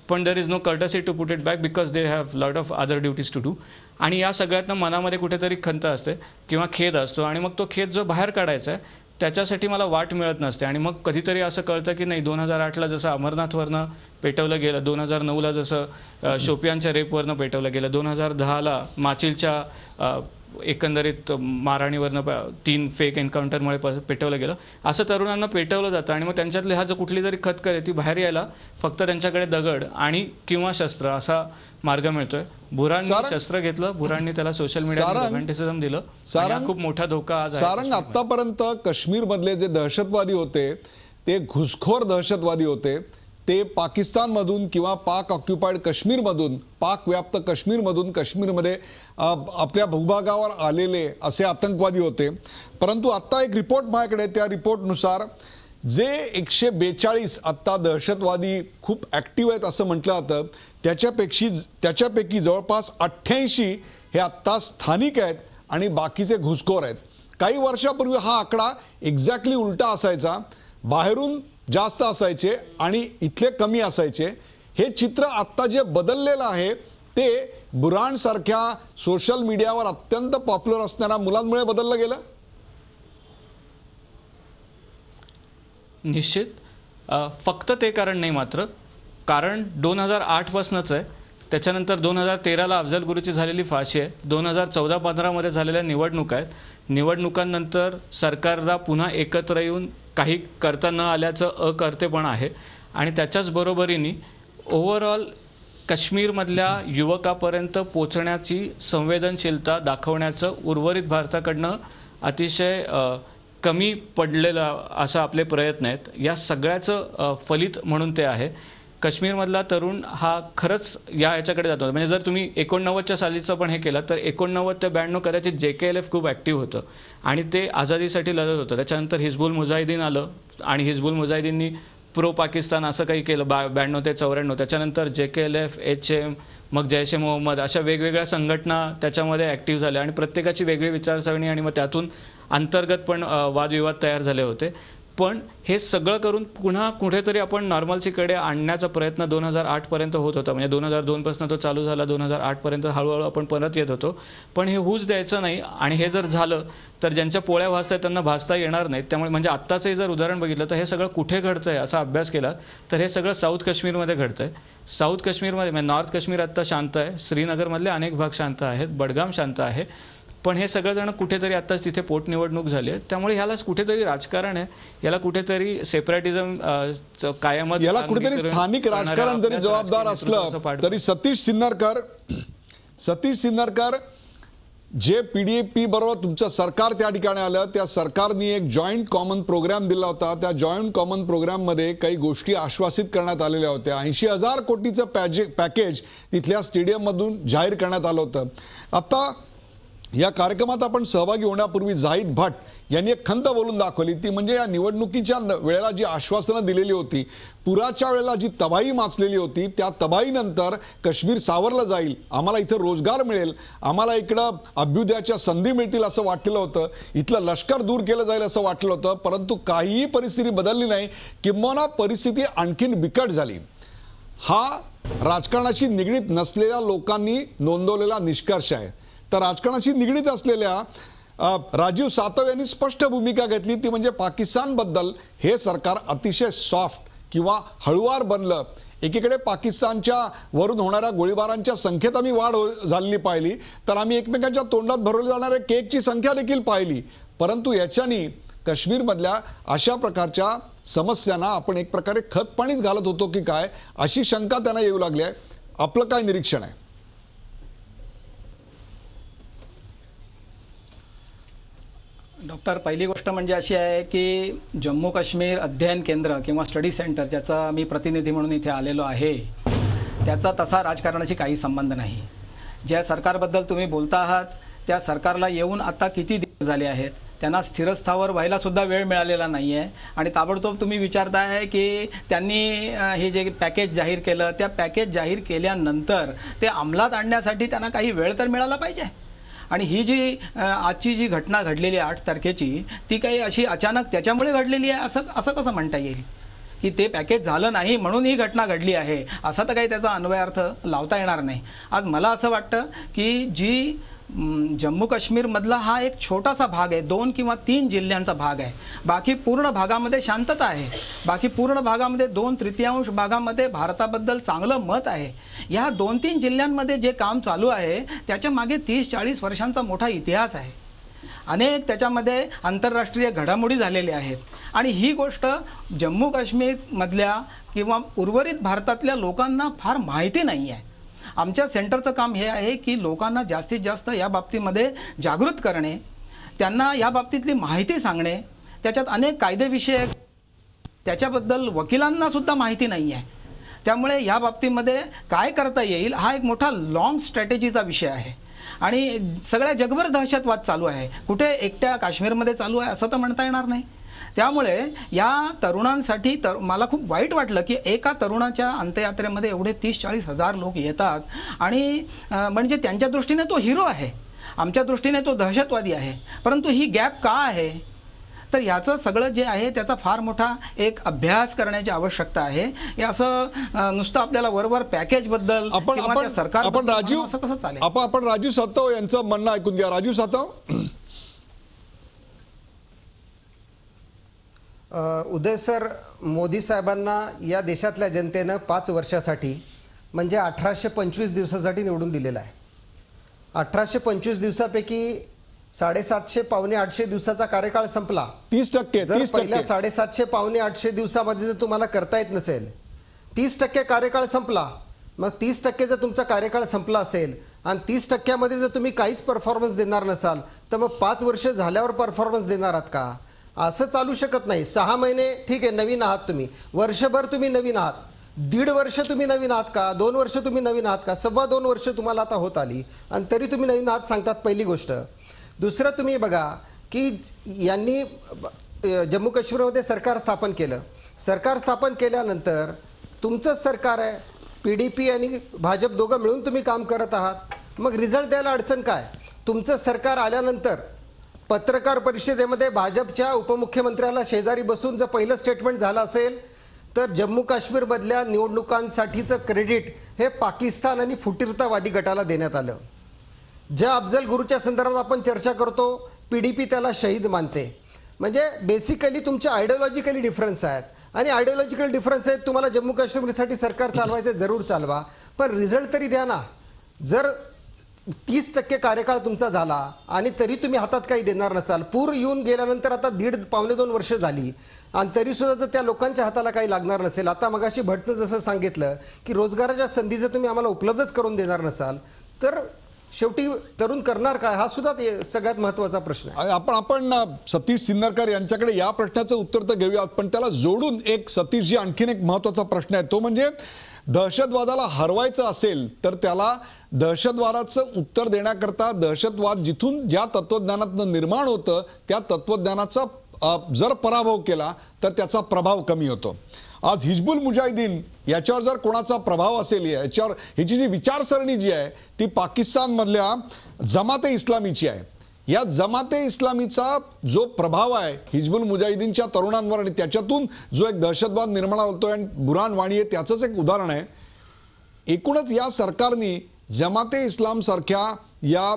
पण there is no courtesy to put it back because they have lot of other duties to do. आणि या सगळ्यातनं मनामध्ये कुठेतरी खंत असते किंवा खेद असतो, आणि मग तो खेद जो बाहेर काढायचा आहे त्याच्यासाठी मला वाट मिळत नसते. आणि मग कधीतरी असं कळतं की नाही, 2008ला जसं अमरनाथवरनं पेटवलं गेलं, 2009ला जसं शोपियानच्या रेपवरनं पेटवलं गेलं, 2010ला माचिलच्या एकंदरीत मारहाणीवरनं 3 फेक एन्काउंटरमुळे पेटवलं गेलं, असं तरुणांना पेटवलं जातं. आणि मग त्यांच्यातले हा जो कुठली जरी खतखत आहे ती बाहेर यायला फक्त त्यांच्याकडे दगड आणि किंवा शस्त्र असा मार्ग मिळतोय. बुरांनी शस्त्र घेतलं, बुरांनी त्याला सोशल मीडियावर रोमॅन्टिसिझम दिलं. खूप मोठा धोका आज आहे. सारंग, आतापर्यंत काश्मीरमधले जे दहशतवादी होते ते घुसखोर दहशतवादी होते. ते पाकिस्तानमधून किंवा पाक ऑक्युपाईड काश्मीरमधून, पाक व्याप्त काश्मीरमधून काश्मीरमध्ये आपल्या भूभागावर आलेले असे आतंकवादी होते. परंतु आत्ता एक रिपोर्ट माझ्याकडे, त्या रिपोर्टनुसार जे 142 आत्ता दहशतवादी खूप ॲक्टिव्ह आहेत असं म्हटलं जातं, त्याच्यापैकी जवळपास 88 हे आत्ता स्थानिक आहेत आणि बाकीचे घुसखोर आहेत. काही वर्षापूर्वी हा आकडा एक्झॅक्टली उलटा असायचा, बाहेरून जास्त असायचे आणि इथले कमी असायचे. हे चित्र आत्ता जे बदललेलं आहे ते बुराणसारख्या सोशल मीडियावर अत्यंत पॉप्युलर असणाऱ्या मुलांमुळे बदललं गेलं. निश्चित फक्त ते कारण नाही, मात्र कारण 2008 पासूनच आहे. त्याच्यानंतर 2013ला अफजल गुरुची झालेली फाशी आहे, 2014-15 मध्ये झालेल्या निवडणुका आहेत. निवडणुकांनंतर सरकारला पुन्हा एकत्र येऊन काही करता न आल्याचं अकर्तेपण आहे. आणि त्याच्याच बरोबरीने ओव्हरऑल काश्मीरमधल्या युवकापर्यंत पोचण्याची संवेदनशीलता दाखवण्याचं उर्वरित भारताकडनं अतिशय कमी पडलेलं असं आपले प्रयत्न आहेत. या सगळ्याचं फलित म्हणून ते आहे. काश्मीरमधला तरुण हा खरंच याच्याकडे जातो. म्हणजे जर तुम्ही 89च्या सालीचं पण हे केलं तर 89 ते 92 कदाचित JKLF खूप ॲक्टिव्ह होतं आणि ते आझादीसाठी लढत होतं. त्याच्यानंतर हिजबुल मुजाहिदीन आलं आणि हिजबुल मुजाहिदीननी प्रो पाकिस्तान असं काही केलं 92 ते 94. त्याच्यानंतर JKLF, HM, मग जैश ए मोहम्मद अशा वेगवेगळ्या संघटना त्याच्यामध्ये ॲक्टिव्ह झाल्या आणि प्रत्येकाची वेगळी विचारसरणी आणि मग त्यातून अंतर्गत पण वादविवाद तयार झाले होते. पण हे सगळं करून पुन्हा कुठेतरी आपण नॉर्मल्सीकडे आणण्याचा प्रयत्न 2008 पर्यंत होत होता. म्हणजे 2002 पासून तो चालू झाला, 2008 पर्यंत हळूहळू आपण परत येत होतो. पण हे होऊच द्यायचं नाही. आणि हे जर झालं तर ज्यांच्या पोळ्या भासतायत त्यांना भासता येणार नाहीत. त्यामुळे म्हणजे आत्ताचं जर उदाहरण बघितलं तर हे सगळं कुठे घडतंय असा अभ्यास केला तर हे सगळं साऊथ काश्मीरमध्ये घडतंय. साऊथ काश्मीरमध्ये म्हणजे नॉर्थ काश्मीर आत्ता शांत आहे, श्रीनगरमधले अनेक भाग शांत आहेत, बडगाम शांत आहे. पण हे सगळेजण कुठेतरी आत्ताच तिथे पोटनिवडणूक झाली आहे, त्यामुळे ह्यालाच कुठेतरी राजकारण आहे, याला कुठेतरी सेपरेटिझम कायमच, याला कुठेतरी स्थानिक राजकारण जरी जबाबदार असलं तरी सतीश सिन्नरकर जे PDP बरोबर तुमचं सरकार त्या ठिकाणी आलं, त्या सरकारने एक जॉईंट कॉमन प्रोग्राम दिला होता. त्या जॉईंट कॉमन प्रोग्राममध्ये काही गोष्टी आश्वासित करण्यात आलेल्या होत्या. 80,000 कोटीचं पॅकेज तिथल्या स्टेडियममधून जाहीर करण्यात आलं होतं. आता या कार्यक्रमात आपण सहभागी होण्यापूर्वी जाहीद भट यांनी एक खंत बोलून दाखवली. ती म्हणजे या निवडणुकीच्या वेळेला जी आश्वासनं दिलेली होती, पुराच्या वेळेला जी तबाही माचलेली होती, त्या तबाहीनंतर काश्मीर सावरलं जाईल, आम्हाला इथं रोजगार मिळेल, आम्हाला इकडं अभ्युदयाच्या संधी मिळतील असं वाटलेलं होतं, इथलं लष्कर दूर केलं जाईल असं वाटलं होतं. परंतु काहीही परिस्थिती बदलली नाही, किंबहुना परिस्थिती आणखीन बिकट झाली. हा राजकारणाशी निगडीत नसलेल्या लोकांनी नोंदवलेला निष्कर्ष आहे. तर राजकारणाशी निगडीत असलेल्या राजीव सातव यांनी स्पष्ट भूमिका घेतली, ती म्हणजे पाकिस्तानबद्दल हे सरकार अतिशय सॉफ्ट किंवा हळुवार बनलं. एकीकडे पाकिस्तानच्या वरून होणाऱ्या गोळीबारांच्या संख्येत आम्ही वाढ झालेली पाहिली, तर आम्ही एकमेकांच्या तोंडात भरवल्या जाणाऱ्या केकची संख्या देखील पाहिली. परंतु याच्यानी काश्मीरमधल्या अशा प्रकारच्या समस्यांना आपण एक प्रकारे खतपाणीच घालत होतो की काय, अशी शंका त्यांना येऊ लागली आहे. आपलं काय निरीक्षण आहे? डॉक्टर, पहिली गोष्ट म्हणजे अशी आहे की जम्मू काश्मीर अध्ययन केंद्र किंवा स्टडी सेंटर, ज्याचा मी प्रतिनिधी म्हणून इथे आलेलो आहे, त्याचा तसा राजकारणाशी काही संबंध नाही. ज्या सरकारबद्दल तुम्ही बोलता आहात त्या सरकारला येऊन आता किती दिवस झाले आहेत, त्यांना स्थिरस्थावर व्हायला सुद्धा वेळ मिळालेला नाही आहे. आणि ताबडतोब तुम्ही विचारताय की त्यांनी हे जे पॅकेज जाहीर केलं, त्या पॅकेज जाहीर केल्यानंतर ते अंमलात आणण्यासाठी त्यांना काही वेळ तर मिळाला पाहिजे. आणि ही जी आजची जी घटना घडलेली आहे 8 तारखेची, ती काही अशी अचानक त्याच्यामुळे घडलेली आहे असं कसं म्हणता येईल की ते पॅकेज झालं नाही म्हणून ही घटना घडली आहे, असा तर काही त्याचा अन्वयार्थ लावता येणार नाही. आज मला असं वाटतं की जी जम्मू काश्मीरमधला हा एक छोटासा भाग आहे, 2 किंवा 3 जिल्ह्यांचा भाग आहे. बाकी पूर्ण भागामध्ये शांतता आहे. बाकी पूर्ण भागामध्ये 2/3 भागामध्ये भारताबद्दल चांगलं मत आहे. या 2-3 जिल्ह्यांमध्ये जे काम चालू आहे त्याच्या मागे 30-40 वर्षांचा मोठा इतिहास आहे. अनेक त्याच्यामध्ये आंतरराष्ट्रीय घडामोडी झालेल्या आहेत. आणि ही गोष्ट जम्मू काश्मीरमधल्या किंवा उर्वरित भारतातल्या लोकांना फार माहिती नाही आहे. आमच्या सेंटरचं काम हे आहे की लोकांना जास्तीत जास्त या बाबतीमध्ये जागृत करणे, त्यांना या बाबतीतली माहिती सांगणे. त्याच्यात अनेक कायदेविषयक, त्याच्याबद्दल वकिलांना सुद्धा माहिती नाही आहे. त्यामुळे या बाबतीमध्ये काय करता येईल हा एक मोठा लॉंग स्ट्रॅटेजीचा विषय आहे. आणि सगळ्या जगभर दहशतवाद चालू आहे, कुठे एकट्या काश्मीरमध्ये चालू आहे असं तर म्हणता येणार नाही. त्यामुळे या तरुणांसाठी मला खूप वाईट वाटलं की एका तरुणाच्या अंत्ययात्रेमध्ये एवढे 30-40 हजार लोक येतात. आणि म्हणजे त्यांच्या दृष्टीने तो हिरो आहे, आमच्या दृष्टीने तो दहशतवादी आहे. परंतु ही गॅप का आहे, तर ह्याचं सगळं जे आहे त्याचा फार मोठा एक अभ्यास करण्याची आवश्यकता आहे. हे असं नुसतं आपल्याला वरवर पॅकेजबद्दल आपण सरकार राजीव असं कसं चालेल. आपण राजीव सातव यांचं म्हणणं ऐकून घ्या. राजीव सातव. उदय सर, मोदी साहेबांना या देशातल्या जनतेनं 5 वर्षासाठी म्हणजे 1825 दिवसासाठी निवडून दिलेला आहे. 1825 दिवसापैकी 750 पावणे 800 दिवसाचा कार्यकाळ संपला. 30%. जर पहिल्या 750 पावणे 800 दिवसामध्ये जर तुम्हाला करता येत नसेल, 30% कार्यकाळ संपला. मग 30% जर तुमचा कार्यकाळ संपला असेल आणि 30%मध्ये जर तुम्ही काहीच परफॉर्मन्स देणार नसाल, तर मग 5 वर्ष झाल्यावर परफॉर्मन्स देणार आहात का? असं चालू शकत नाही. 6 महिने ठीक आहे, नवीन आहात तुम्ही, वर्षभर तुम्ही नवीन आहात, 1.5 वर्ष तुम्ही नवीन आहात का, 2 वर्ष तुम्ही नवीन आहात का, 2.25 वर्ष तुम्हाला आता होत आली आणि तरी तुम्ही नवीन आहात सांगतात, पहिली गोष्ट. दुसरं तुम्ही बघा की यांनी जम्मू काश्मीरमध्ये सरकार स्थापन केलं. सरकार स्थापन केल्यानंतर तुमचंच सरकार आहे, PDP आणि भाजप दोघं मिळून तुम्ही काम करत आहात. मग रिझल्ट द्यायला अडचण काय? तुमचं सरकार आल्यानंतर पत्रकार परिषदेमध्ये भाजपच्या उपमुख्यमंत्र्याला शेजारी बसून जर पहिलं स्टेटमेंट झालं असेल तर जम्मू काश्मीरमधल्या निवडणुकांसाठीचं क्रेडिट हे पाकिस्तान आणि फुटीरतावादी गटाला देण्यात आलं. ज्या अफजल गुरुच्या संदर्भात आपण चर्चा करतो, PDP त्याला शहीद मानते. म्हणजे बेसिकली तुमचे आयडिओलॉजिकली डिफरन्स आहेत. आणि आयडिओलॉजिकल डिफरन्स आहेत. तुम्हाला जम्मू काश्मीरसाठी सरकार चालवायचं जरूर चालवा, पण रिझल्ट तरी द्या ना. जर 30% कार्यकाळ तुमचा झाला आणि तरी तुम्ही हातात काही देणार नसाल, पूर येऊन गेल्यानंतर आता 1.5-2 वर्ष झाली आणि तरी सुद्धा जर त्या लोकांच्या हाताला काही लागणार नसेल, आता मगाशी भट्टनं जसं सांगितलं की रोजगाराच्या संधी जर तुम्ही आम्हाला उपलब्धच करून देणार नसाल, तर शेवटी तरुण करणार काय, हा सुद्धा सगळ्यात महत्त्वाचा प्रश्न आहे. आपण सतीश सिन्नरकर यांच्याकडे या प्रश्नाचं उत्तर तर घेऊयात, पण त्याला जोडून एक सतीशजी आणखीन एक महत्त्वाचा प्रश्न आहे. तो म्हणजे दहशतवादाला हरवायचं असेल तर त्याला दहशतवादाचं उत्तर देण्याकरता दहशतवाद जिथून ज्या तत्वज्ञानातनं निर्माण होतं त्या तत्वज्ञानाचा जर पराभव केला तर त्याचा प्रभाव कमी होतो. आज हिजबुल मुजाहिदीन याच्यावर जर कोणाचा प्रभाव असेल, याच्यावर ह्याची जी विचारसरणी जी आहे ती पाकिस्तानमधल्या जमाते इस्लामीची आहे. या जमाते इस्लामीचा जो प्रभाव आहे हिजबुल मुजाहिदीनच्या तरुणांवर आणि त्याच्यातून जो एक दहशतवाद निर्माण होतोय आणि बुरहान वाणी आहे त्याचंच एक उदाहरण आहे. एकूणच या सरकारनी जमाते इस्लाम सारख्या या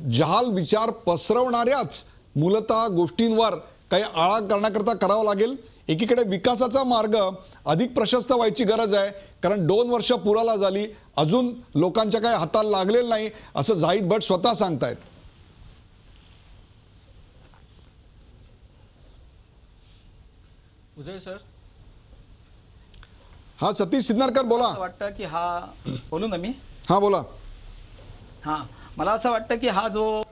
जहाल विचार पसरवणाऱ्याच मूलतः गोष्टींवर काही आळा करण्याकरता करावं लागेल. एकीकडे विकासाचा मार्ग अधिक प्रशस्त व्हायची गरज आहे, कारण 2 वर्ष पुराला झाली, अजून लोकांच्या काही हाताला लागलेलं नाही असं जाहीद भट स्वतः सांगतायत. उदय सर. हा सतीश सिन्नरकर बोला. असं वाटतं की हा, बोलू ना मी? हा बोला. हां, मला असं वाटतं की हा जो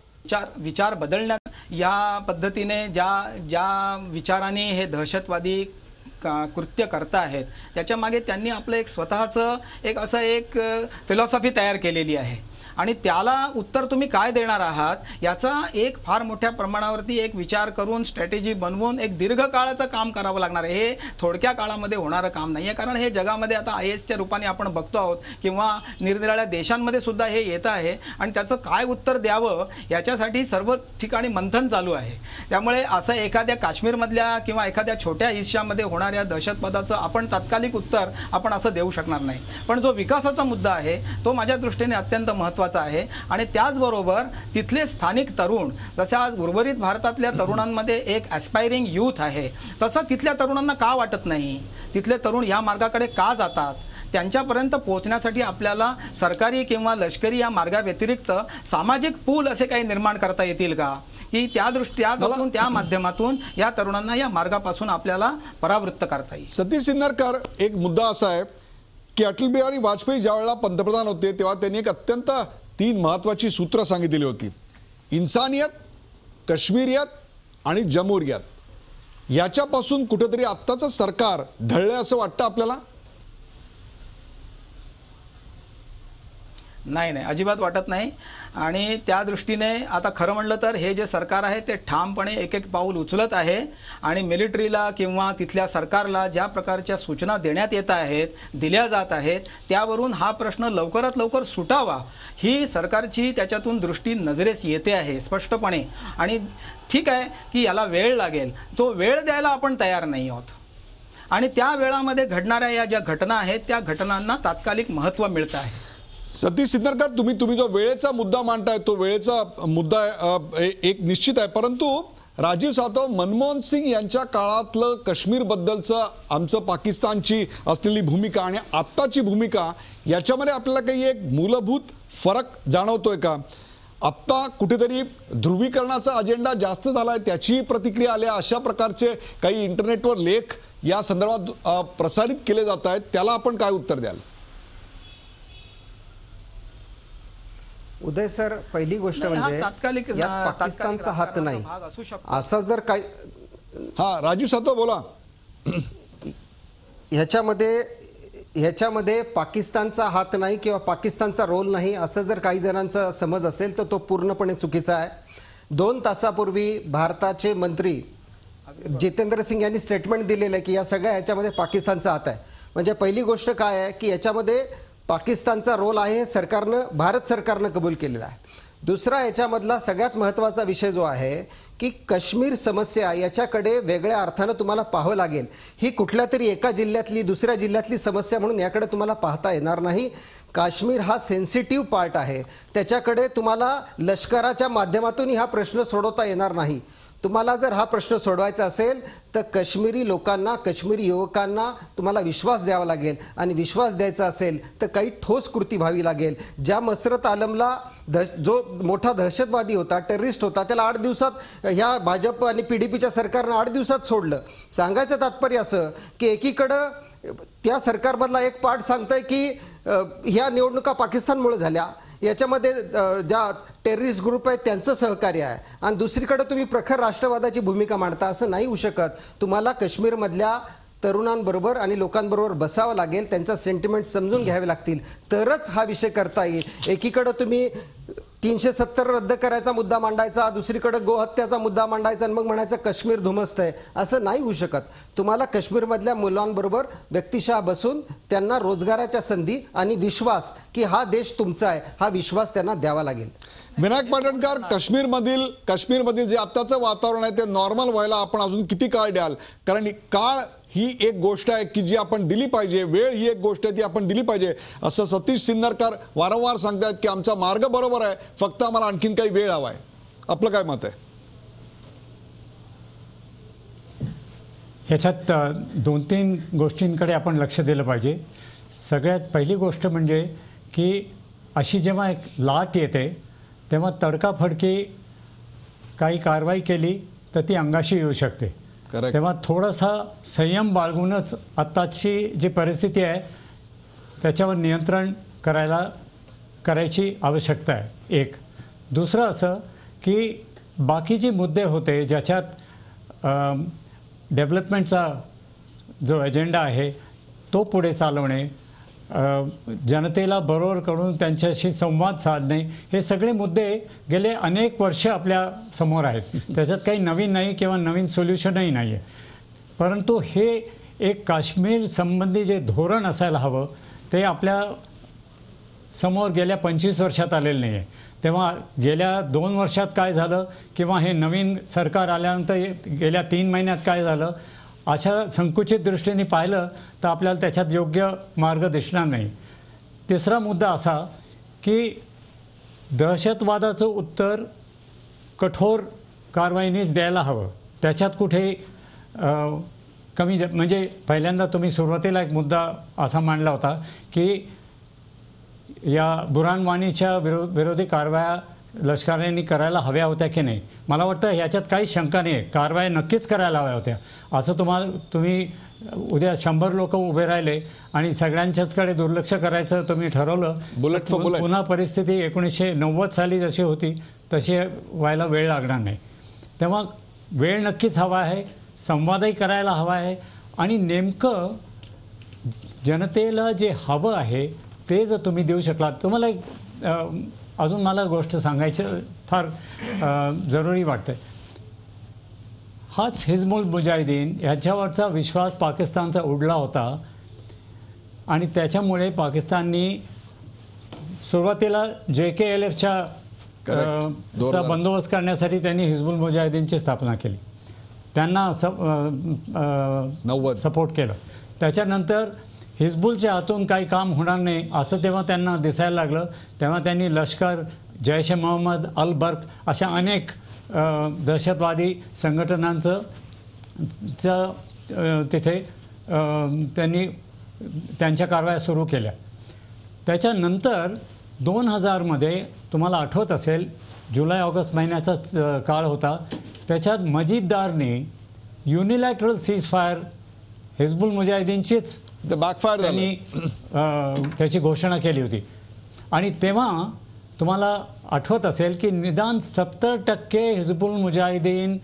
विचार बदलण्यात या पद्धतीने ज्या विचाराने हे दहशतवादी कृत्य करता आहेत त्याच्या मागे त्यांनी आपलं एक स्वतःचं एक फिलॉसॉफी तयार केलेली आहे आणि त्याला उत्तर तुम्ही काय देणार आहात याचा एक फार मोठ्या प्रमाणावरती एक विचार करून स्ट्रॅटेजी बनवून एक दीर्घकाळाचं काम करावं लागणार आहे. हे थोडक्या काळामध्ये होणारं काम नाही आहे, कारण हे जगामध्ये आता IS रूपाने आपण बघतो आहोत किंवा निरनिराळ्या देशांमध्ये सुद्धा हे येतं आहे आणि त्याचं काय उत्तर द्यावं याच्यासाठी सर्व ठिकाणी मंथन चालू आहे. त्यामुळे असं एखाद्या काश्मीरमधल्या किंवा एखाद्या छोट्या हिस्सामध्ये होणाऱ्या दहशतवादाचं आपण तात्कालिक उत्तर आपण असं देऊ शकणार नाही. पण जो विकासाचा मुद्दा आहे तो माझ्या दृष्टीने अत्यंत महत्त्वाचा आहे आणि त्याचबरोबर तिथले स्थानिक तरुण जसे आज उर्वरित भारतातल्या तरुणांमध्ये एक ॲस्पायरिंग यूथ आहे तसं तिथल्या तरुणांना का वाटत नाही, तिथले तरुण या मार्गाकडे का जातात, त्यांच्यापर्यंत पोहोचण्यासाठी आपल्याला सरकारी किंवा लष्करी या मार्गाव्यतिरिक्त सामाजिक पूल असे काही निर्माण करता येतील का की त्या माध्यमातून या तरुणांना या मार्गापासून आपल्याला परावृत्त करता येईल. सतीश सिन्नरकर, एक मुद्दा असा आहे की अटल बिहारी वाजपेयी ज्यावेळेला पंतप्रधान होते तेव्हा त्यांनी एक अत्यंत 3 महत्त्वाची सूत्र सांगितली होती. इन्सानियत, कश्मीरियत आणि जमहुरियत. याच्यापासून कुठेतरी आत्ताचं सरकार ढळलं असं वाटतं आपल्याला? नाही, अजिबात वाटत नाही. आणि त्या दृष्टीने आता खरं म्हणलं तर हे जे सरकार आहे ते ठामपणे एक पाऊल उचलत आहे आणि मिलिटरीला किंवा तिथल्या सरकारला ज्या प्रकारच्या सूचना देण्यात येत आहेत, दिल्या जात आहेत, त्यावरून हा प्रश्न लवकरात लवकर सुटावा ही सरकारची त्याच्यातून दृष्टी नजरेस येते आहे स्पष्टपणे. आणि ठीक आहे की याला वेळ लागेल, तो वेळ द्यायला आपण तयार नाही आहोत आणि त्या वेळामध्ये घडणाऱ्या या ज्या घटना आहेत त्या घटनांना तात्कालिक महत्त्व मिळतं आहे. सतीश सिन्नरकर, तुम्ही जो वेळेचा मुद्दा मांडताय तो वेळेचा मुद्दा एक निश्चित आहे, परंतु राजीव सातव, मनमोहन सिंग यांच्या काळातलं काश्मीरबद्दलचं आमचं पाकिस्तानची असलेली भूमिका आणि आत्ताची भूमिका याच्यामध्ये आपल्याला काही एक मूलभूत फरक जाणवतोय का? आत्ता कुठेतरी ध्रुवीकरणाचा अजेंडा जास्त झालाय त्याची प्रतिक्रिया आल्या, अशा प्रकारचे काही इंटरनेटवर लेख या संदर्भात प्रसारित केले जात आहेत, त्याला आपण काय उत्तर द्याल? उदय सर, पहिली गोष्ट म्हणजे यात पाकिस्तानचा हात नाही असं जर काय. राजीव सातव बोला. ह्याच्यामध्ये पाकिस्तानचा हात नाही किंवा पाकिस्तानचा रोल नाही असं जर काही जणांचा समज असेल तर तो पूर्णपणे चुकीचा आहे. 2 तासापूर्वी भारताचे मंत्री जितेंद्र सिंग यांनी स्टेटमेंट दिलेलं आहे की या सगळ्या ह्याच्यामध्ये पाकिस्तानचा हात आहे. म्हणजे पहिली गोष्ट काय आहे की याच्यामध्ये पाकिस्तानचा रोल आहे हे भारत सरकारनं कबूल केलेला आहे. दुसरा याच्यामधला सगळ्यात महत्त्वाचा विषय जो आहे की काश्मीर समस्या याच्याकडे वेगळ्या अर्थानं तुम्हाला पाहावं लागेल. ही कुठल्या तरी एका जिल्ह्यातली दुसऱ्या जिल्ह्यातली समस्या म्हणून याकडे तुम्हाला पाहता येणार नाही. काश्मीर हा सेन्सिटिव्ह पार्ट आहे, त्याच्याकडे तुम्हाला लष्कराच्या माध्यमातून हा प्रश्न सोडवता येणार नाही. तुम्हाला जर हा प्रश्न सोडवायचा असेल तर काश्मीरी लोकांना, काश्मीरी युवकांना तुम्हाला विश्वास द्यावा लागेल आणि विश्वास द्यायचा असेल तर काही ठोस कृती व्हावी लागेल. ज्या मसरत आलमला जो मोठा दहशतवादी होता, टेररिस्ट होता, त्याला 8 दिवसात ह्या भाजप आणि PDPच्या सरकारनं 8 दिवसात सोडलं. सांगायचं तात्पर्य असं की एकीकडं त्या सरकारमधला एक पार्ट सांगतंय की ह्या निवडणुका पाकिस्तानमुळे झाल्या, याच्यामध्ये ज्या टेररिस्ट ग्रुप आहेत त्यांचं सहकार्य आहे, आणि दुसरीकडे तुम्ही प्रखर राष्ट्रवादाची भूमिका मांडता. असं नाही होऊ शकत. तुम्हाला काश्मीरमधल्या तरुणांबरोबर आणि लोकांबरोबर बसावं लागेल, त्यांचा सेंटिमेंट समजून घ्यावे लागतील, तरच हा विषय करता येईल. एकीकडे तुम्ही 370 रद्द करायचा मुद्दा मांडायचा, दुसरीकडे गोहत्याचा मुद्दा मांडायचा आणि मग म्हणायचं काश्मीर धुमस्त आहे. असं नाही होऊ शकत. तुम्हाला काश्मीरमधल्या मुलांबरोबर व्यक्तिशः बसून त्यांना रोजगाराच्या संधी आणि विश्वास की हा देश तुमचा आहे हा विश्वास त्यांना द्यावा लागेल. विनायक पाटणकर, काश्मीरमधील जे आत्ताचं वातावरण आहे ते नॉर्मल व्हायला आपण अजून किती काळ द्याल? कारण काळ ही एक गोष्ट आहे की जी आपण दिली पाहिजे, वेळ ही एक गोष्ट आहे ती आपण दिली पाहिजे, असं सतीश सिन्नरकर वारंवार सांगतायत की आमचा मार्ग बरोबर आहे, फक्त आम्हाला आणखीन काही वेळ हवा आहे. आपलं काय मत आहे? ह्याच्यात 2-3 गोष्टींकडे आपण लक्ष दिलं पाहिजे. सगळ्यात पहिली गोष्ट म्हणजे की अशी जेव्हा एक लाट येते तेव्हा तडकाफडकी काही कारवाई केली तर ती अंगाशी येऊ शकते. तेव्हा थोडासा संयम बाळगूनच आत्ताची जी परिस्थिती आहे त्याच्यावर नियंत्रण करायची आवश्यकता आहे. एक. दुसरं असं की बाकीचे मुद्दे होते ज्याच्यात डेव्हलपमेंटचा जो एजेंडा आहे तो पुढे चालवणे, जनतेला बरोबर करून त्यांच्याशी संवाद साधणे, हे सगळे मुद्दे गेले अनेक वर्ष आपल्या समोर आहेत. त्याच्यात काही नवीन नाही किंवा नवीन सोल्युशनही नाही आहे. परंतु हे एक काश्मीर संबंधी जे धोरण असायला हवं ते आपल्या समोर गेल्या 25 वर्षात आलेलं नाही आहे. तेव्हा गेल्या 2 वर्षात काय झालं किंवा हे नवीन सरकार आल्यानंतर गेल्या 3 महिन्यात काय झालं, अशा संकुचित दृष्टीने पाहिलं तर आपल्याला त्याच्यात योग्य मार्ग दिसणार नाही. तिसरा मुद्दा असा की दहशतवादाचं उत्तर कठोर कारवाईनेच द्यायला हवं. त्याच्यात कुठे कमी म्हणजे पहिल्यांदा तुम्ही सुरुवातीला एक मुद्दा असा मांडला होता की या बुरहान वानीच्या विरोधी कारवाया लष्कराने करायला हव्या होत्या की नाही. मला वाटतं ह्याच्यात काही शंका नाही आहे, कारवाया नक्कीच करायला हव्या होत्या. असं तुम्ही उद्या 100 लोक उभे राहिले आणि सगळ्यांच्याचकडे दुर्लक्ष करायचं तुम्ही ठरवलं, बुलेट फॉर बुलेट. पुन्हा परिस्थिती 1990 साली जशी होती तशी व्हायला वेळ लागणार नाही. तेव्हा वेळ नक्कीच हवा आहे, संवादही करायला हवा आहे आणि नेमकं जनतेला जे हवं आहे ते जर तुम्ही देऊ शकलात. तुम्हाला एक अजून मला गोष्ट सांगायचं फार जरुरी वाटतं. हाच हिजबुल मुजाहिदीन ह्याच्यावरचा विश्वास पाकिस्तानचा उडला होता आणि त्याच्यामुळे पाकिस्ताननी सुरुवातीला JKLFच्या चा बंदोबस्त करण्यासाठी त्यांनी हिजबुल मुजाहिदीनची स्थापना केली, त्यांना सपोर्ट केलं. त्याच्यानंतर हिजबुलच्या हातून काही काम होणार नाही असं तेव्हा त्यांना दिसायला लागलं. तेव्हा त्यांनी लष्कर, जैश ए मोहम्मद, अल बर्क अशा अनेक दहशतवादी संघटनांचं तिथे त्यांनी त्यांच्या कारवाया सुरू केल्या. त्याच्यानंतर 2000मध्ये तुम्हाला आठवत असेल जुलै-ऑगस्ट महिन्याचाच काळ होता, त्याच्यात मजिददारने युनिलॅटरल सीज फायर हिजबुल मुजाहिदीनचीच त्यांनी त्याची घोषणा केली होती. आणि तेव्हा तुम्हाला आठवत असेल की निदान 70% हिजबुल मुजाहिदीन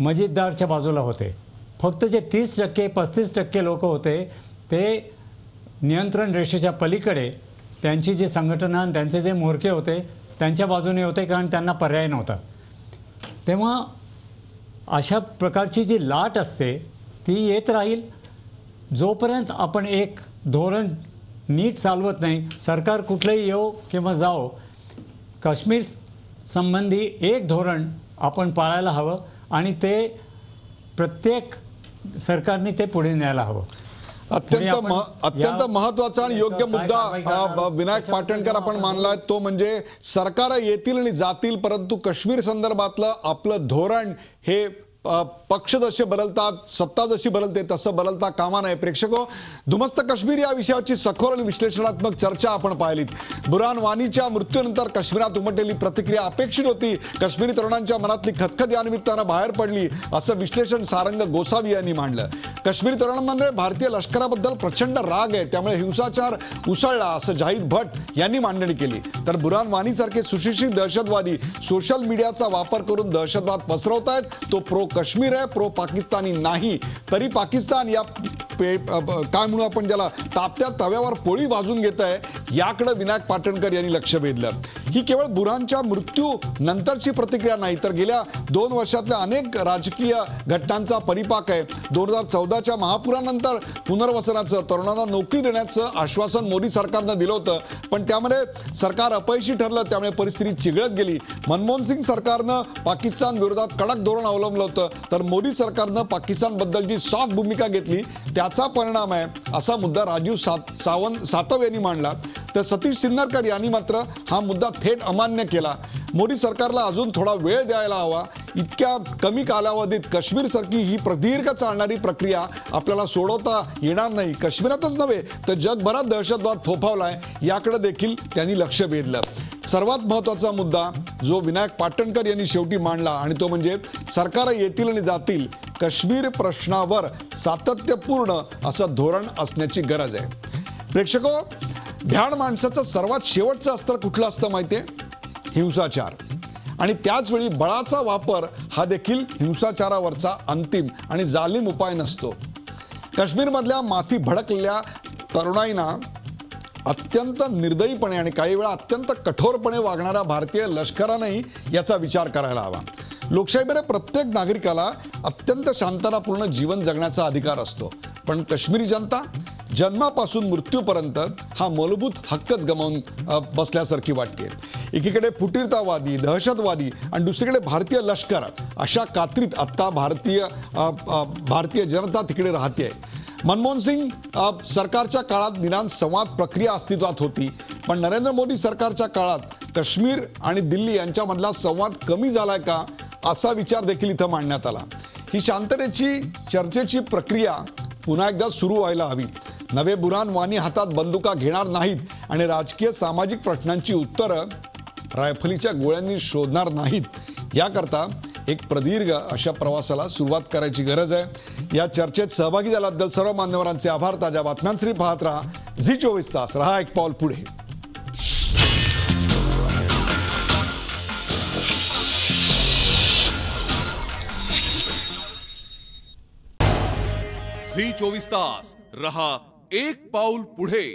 मजिददारच्या बाजूला होते. फक्त जे 30%-35% लोक होते ते नियंत्रण रेषेच्या पलीकडे त्यांची जी संघटना, त्यांचे जे म्होरके होते त्यांच्या बाजूने होते, कारण त्यांना पर्याय नव्हता. तेव्हा अशा प्रकारची जी लाट असते ती येत राहील जोपर्यंत आपण एक धोरण नीट चालवत नाही. सरकार कुठलंही येऊ किंवा जाओ, काश्मीर संबंधी एक धोरण आपण पाळायला हवं आणि ते प्रत्येक सरकारने ते पुढे न्यायला हवं. अत्यंत महत्वाचा आणि योग्य मुद्दा विनायक पाटणकर आपण मानलाय, तो म्हणजे सरकार येतील आणि जातील परंतु काश्मीर संदर्भातलं आपलं धोरण हे पक्ष जसे बदलतात, सत्ता जशी बदलते तसं बदलता कामा नये. प्रेक्षको, धुमस्त काश्मीर या विषयाची सखोल आणि विश्लेषणात्मक चर्चा आपण पाहिलीत. बुरहान वानीच्या मृत्यूनंतर काश्मीरात उमटलेली प्रतिक्रिया अपेक्षित होती. काश्मीरी तरुणांच्या मनातली खतखत या निमित्तानं बाहेर पडली असं विश्लेषण सारंग गोसावी यांनी मांडलं. काश्मीरी तरुणांमध्ये भारतीय लष्कराबद्दल प्रचंड राग आहे, त्यामुळे हिंसाचार उसळला असं जाहीद भट यांनी मांडणी केली. तर बुरहान वानीसारखे सुशिक्षित दहशतवादी सोशल मीडियाचा वापर करून दहशतवाद पसरवतायत. तो प्रो काश्मीर आहे, प्रो पाकिस्तानी नाही. तरी पाकिस्तान या काय म्हणू आपण ज्याला तापत्या तव्यावर पोळी भाजून घेत आहे, याकडे विनायक पाटणकर यांनी लक्ष वेधलं. ही केवळ बुरहानच्या मृत्यू नंतरची प्रतिक्रिया नाही, तर गेल्या 2 वर्षातल्या अनेक राजकीय घटनांचा परिपाक आहे. 2014च्या महापुरानंतर पुनर्वसनाचं, तरुणांना नोकरी देण्याचं आश्वासन मोदी सरकारनं दिलं होतं, पण त्यामध्ये सरकार अपयशी ठरलं, त्यामुळे परिस्थिती चिघळत गेली. मनमोहन सिंग सरकारनं पाकिस्तान विरोधात कडक धोरण अवलंबलं होतं, तर मोदी सरकारनं पाकिस्तानबद्दल जी सॉफ्ट भूमिका घेतली त्याचा परिणाम आहे असा मुद्दा राजीव सातव यांनी मांडला. तर सतीश सिन्नरकर यांनी मात्र हा मुद्दा थेट अमान्य केला. मोदी सरकारला अजून थोडा वेळ द्यायला हवा. इतक्या कमी कालावधीत काश्मीरसारखी ही प्रदीर्घ चालणारी प्रक्रिया आपल्याला सोडवता येणार नाही. काश्मीरातच नव्हे तर जगभरात दहशतवाद फोफावलाय, याकडे देखील त्यांनी लक्ष वेधलं. सर्वात महत्त्वाचा मुद्दा जो विनायक पाटणकर यांनी शेवटी मांडला आणि तो म्हणजे सरकार येतील आणि जातील, काश्मीर प्रश्नावर सातत्यपूर्ण असं धोरण असण्याची गरज आहे. प्रेक्षको, ध्यान माणसाचं सर्वात शेवटचं अस्त्र कुठलं असतं माहितीये? हिंसाचार. आणि त्याचवेळी बळाचा वापर हा देखील हिंसाचारावरचा अंतिम आणि जालिम उपाय नसतो. काश्मीरमधल्या माथी भडकलेल्या तरुणाईंना अत्यंत निर्दयीपणे आणि काही वेळा अत्यंत कठोरपणे वागणाऱ्या भारतीय लष्करानेही याचा विचार करायला हवा. लोकशाहीमध्ये प्रत्येक नागरिकाला अत्यंत शांततापूर्ण जीवन जगण्याचा अधिकार असतो, पण काश्मीरी जनता जन्मापासून मृत्यूपर्यंत हा मूलभूत हक्कच गमावून बसल्यासारखी वाटते. एकीकडे फुटीरतावादी, दहशतवादी आणि दुसरीकडे भारतीय लष्कर अशा कात्रीत आत्ता भारतीय जनता तिकडे राहते. मनमोहन सिंग सरकारच्या काळात निदान संवाद प्रक्रिया अस्तित्वात होती, पण नरेंद्र मोदी सरकारच्या काळात काश्मीर आणि दिल्ली यांच्यामधला संवाद कमी झालाय का असा विचार देखील इथं मांडण्यात आला. ही शांततेची चर्चेची प्रक्रिया पुन्हा एकदा सुरू व्हायला हवी. नवे बुरहान वानी हातात बंदुका घेणार नाहीत आणि राजकीय सामाजिक प्रश्नांची उत्तरं रायफलीच्या गोळ्यांनी शोधणार नाहीत. याकरता एक प्रदीर्घ अशा प्रवासाला सुरुवात करायची गरज आहे. या चर्चेत सहभागी झाल्याबद्दल सर्व मान्यवरांचे आभार. ताज्या बातम्यांसाठी पाहत राहा झी24 तास. रहा एक पाऊल पुढे. झी24 तास रहा एक पाऊल पुढे.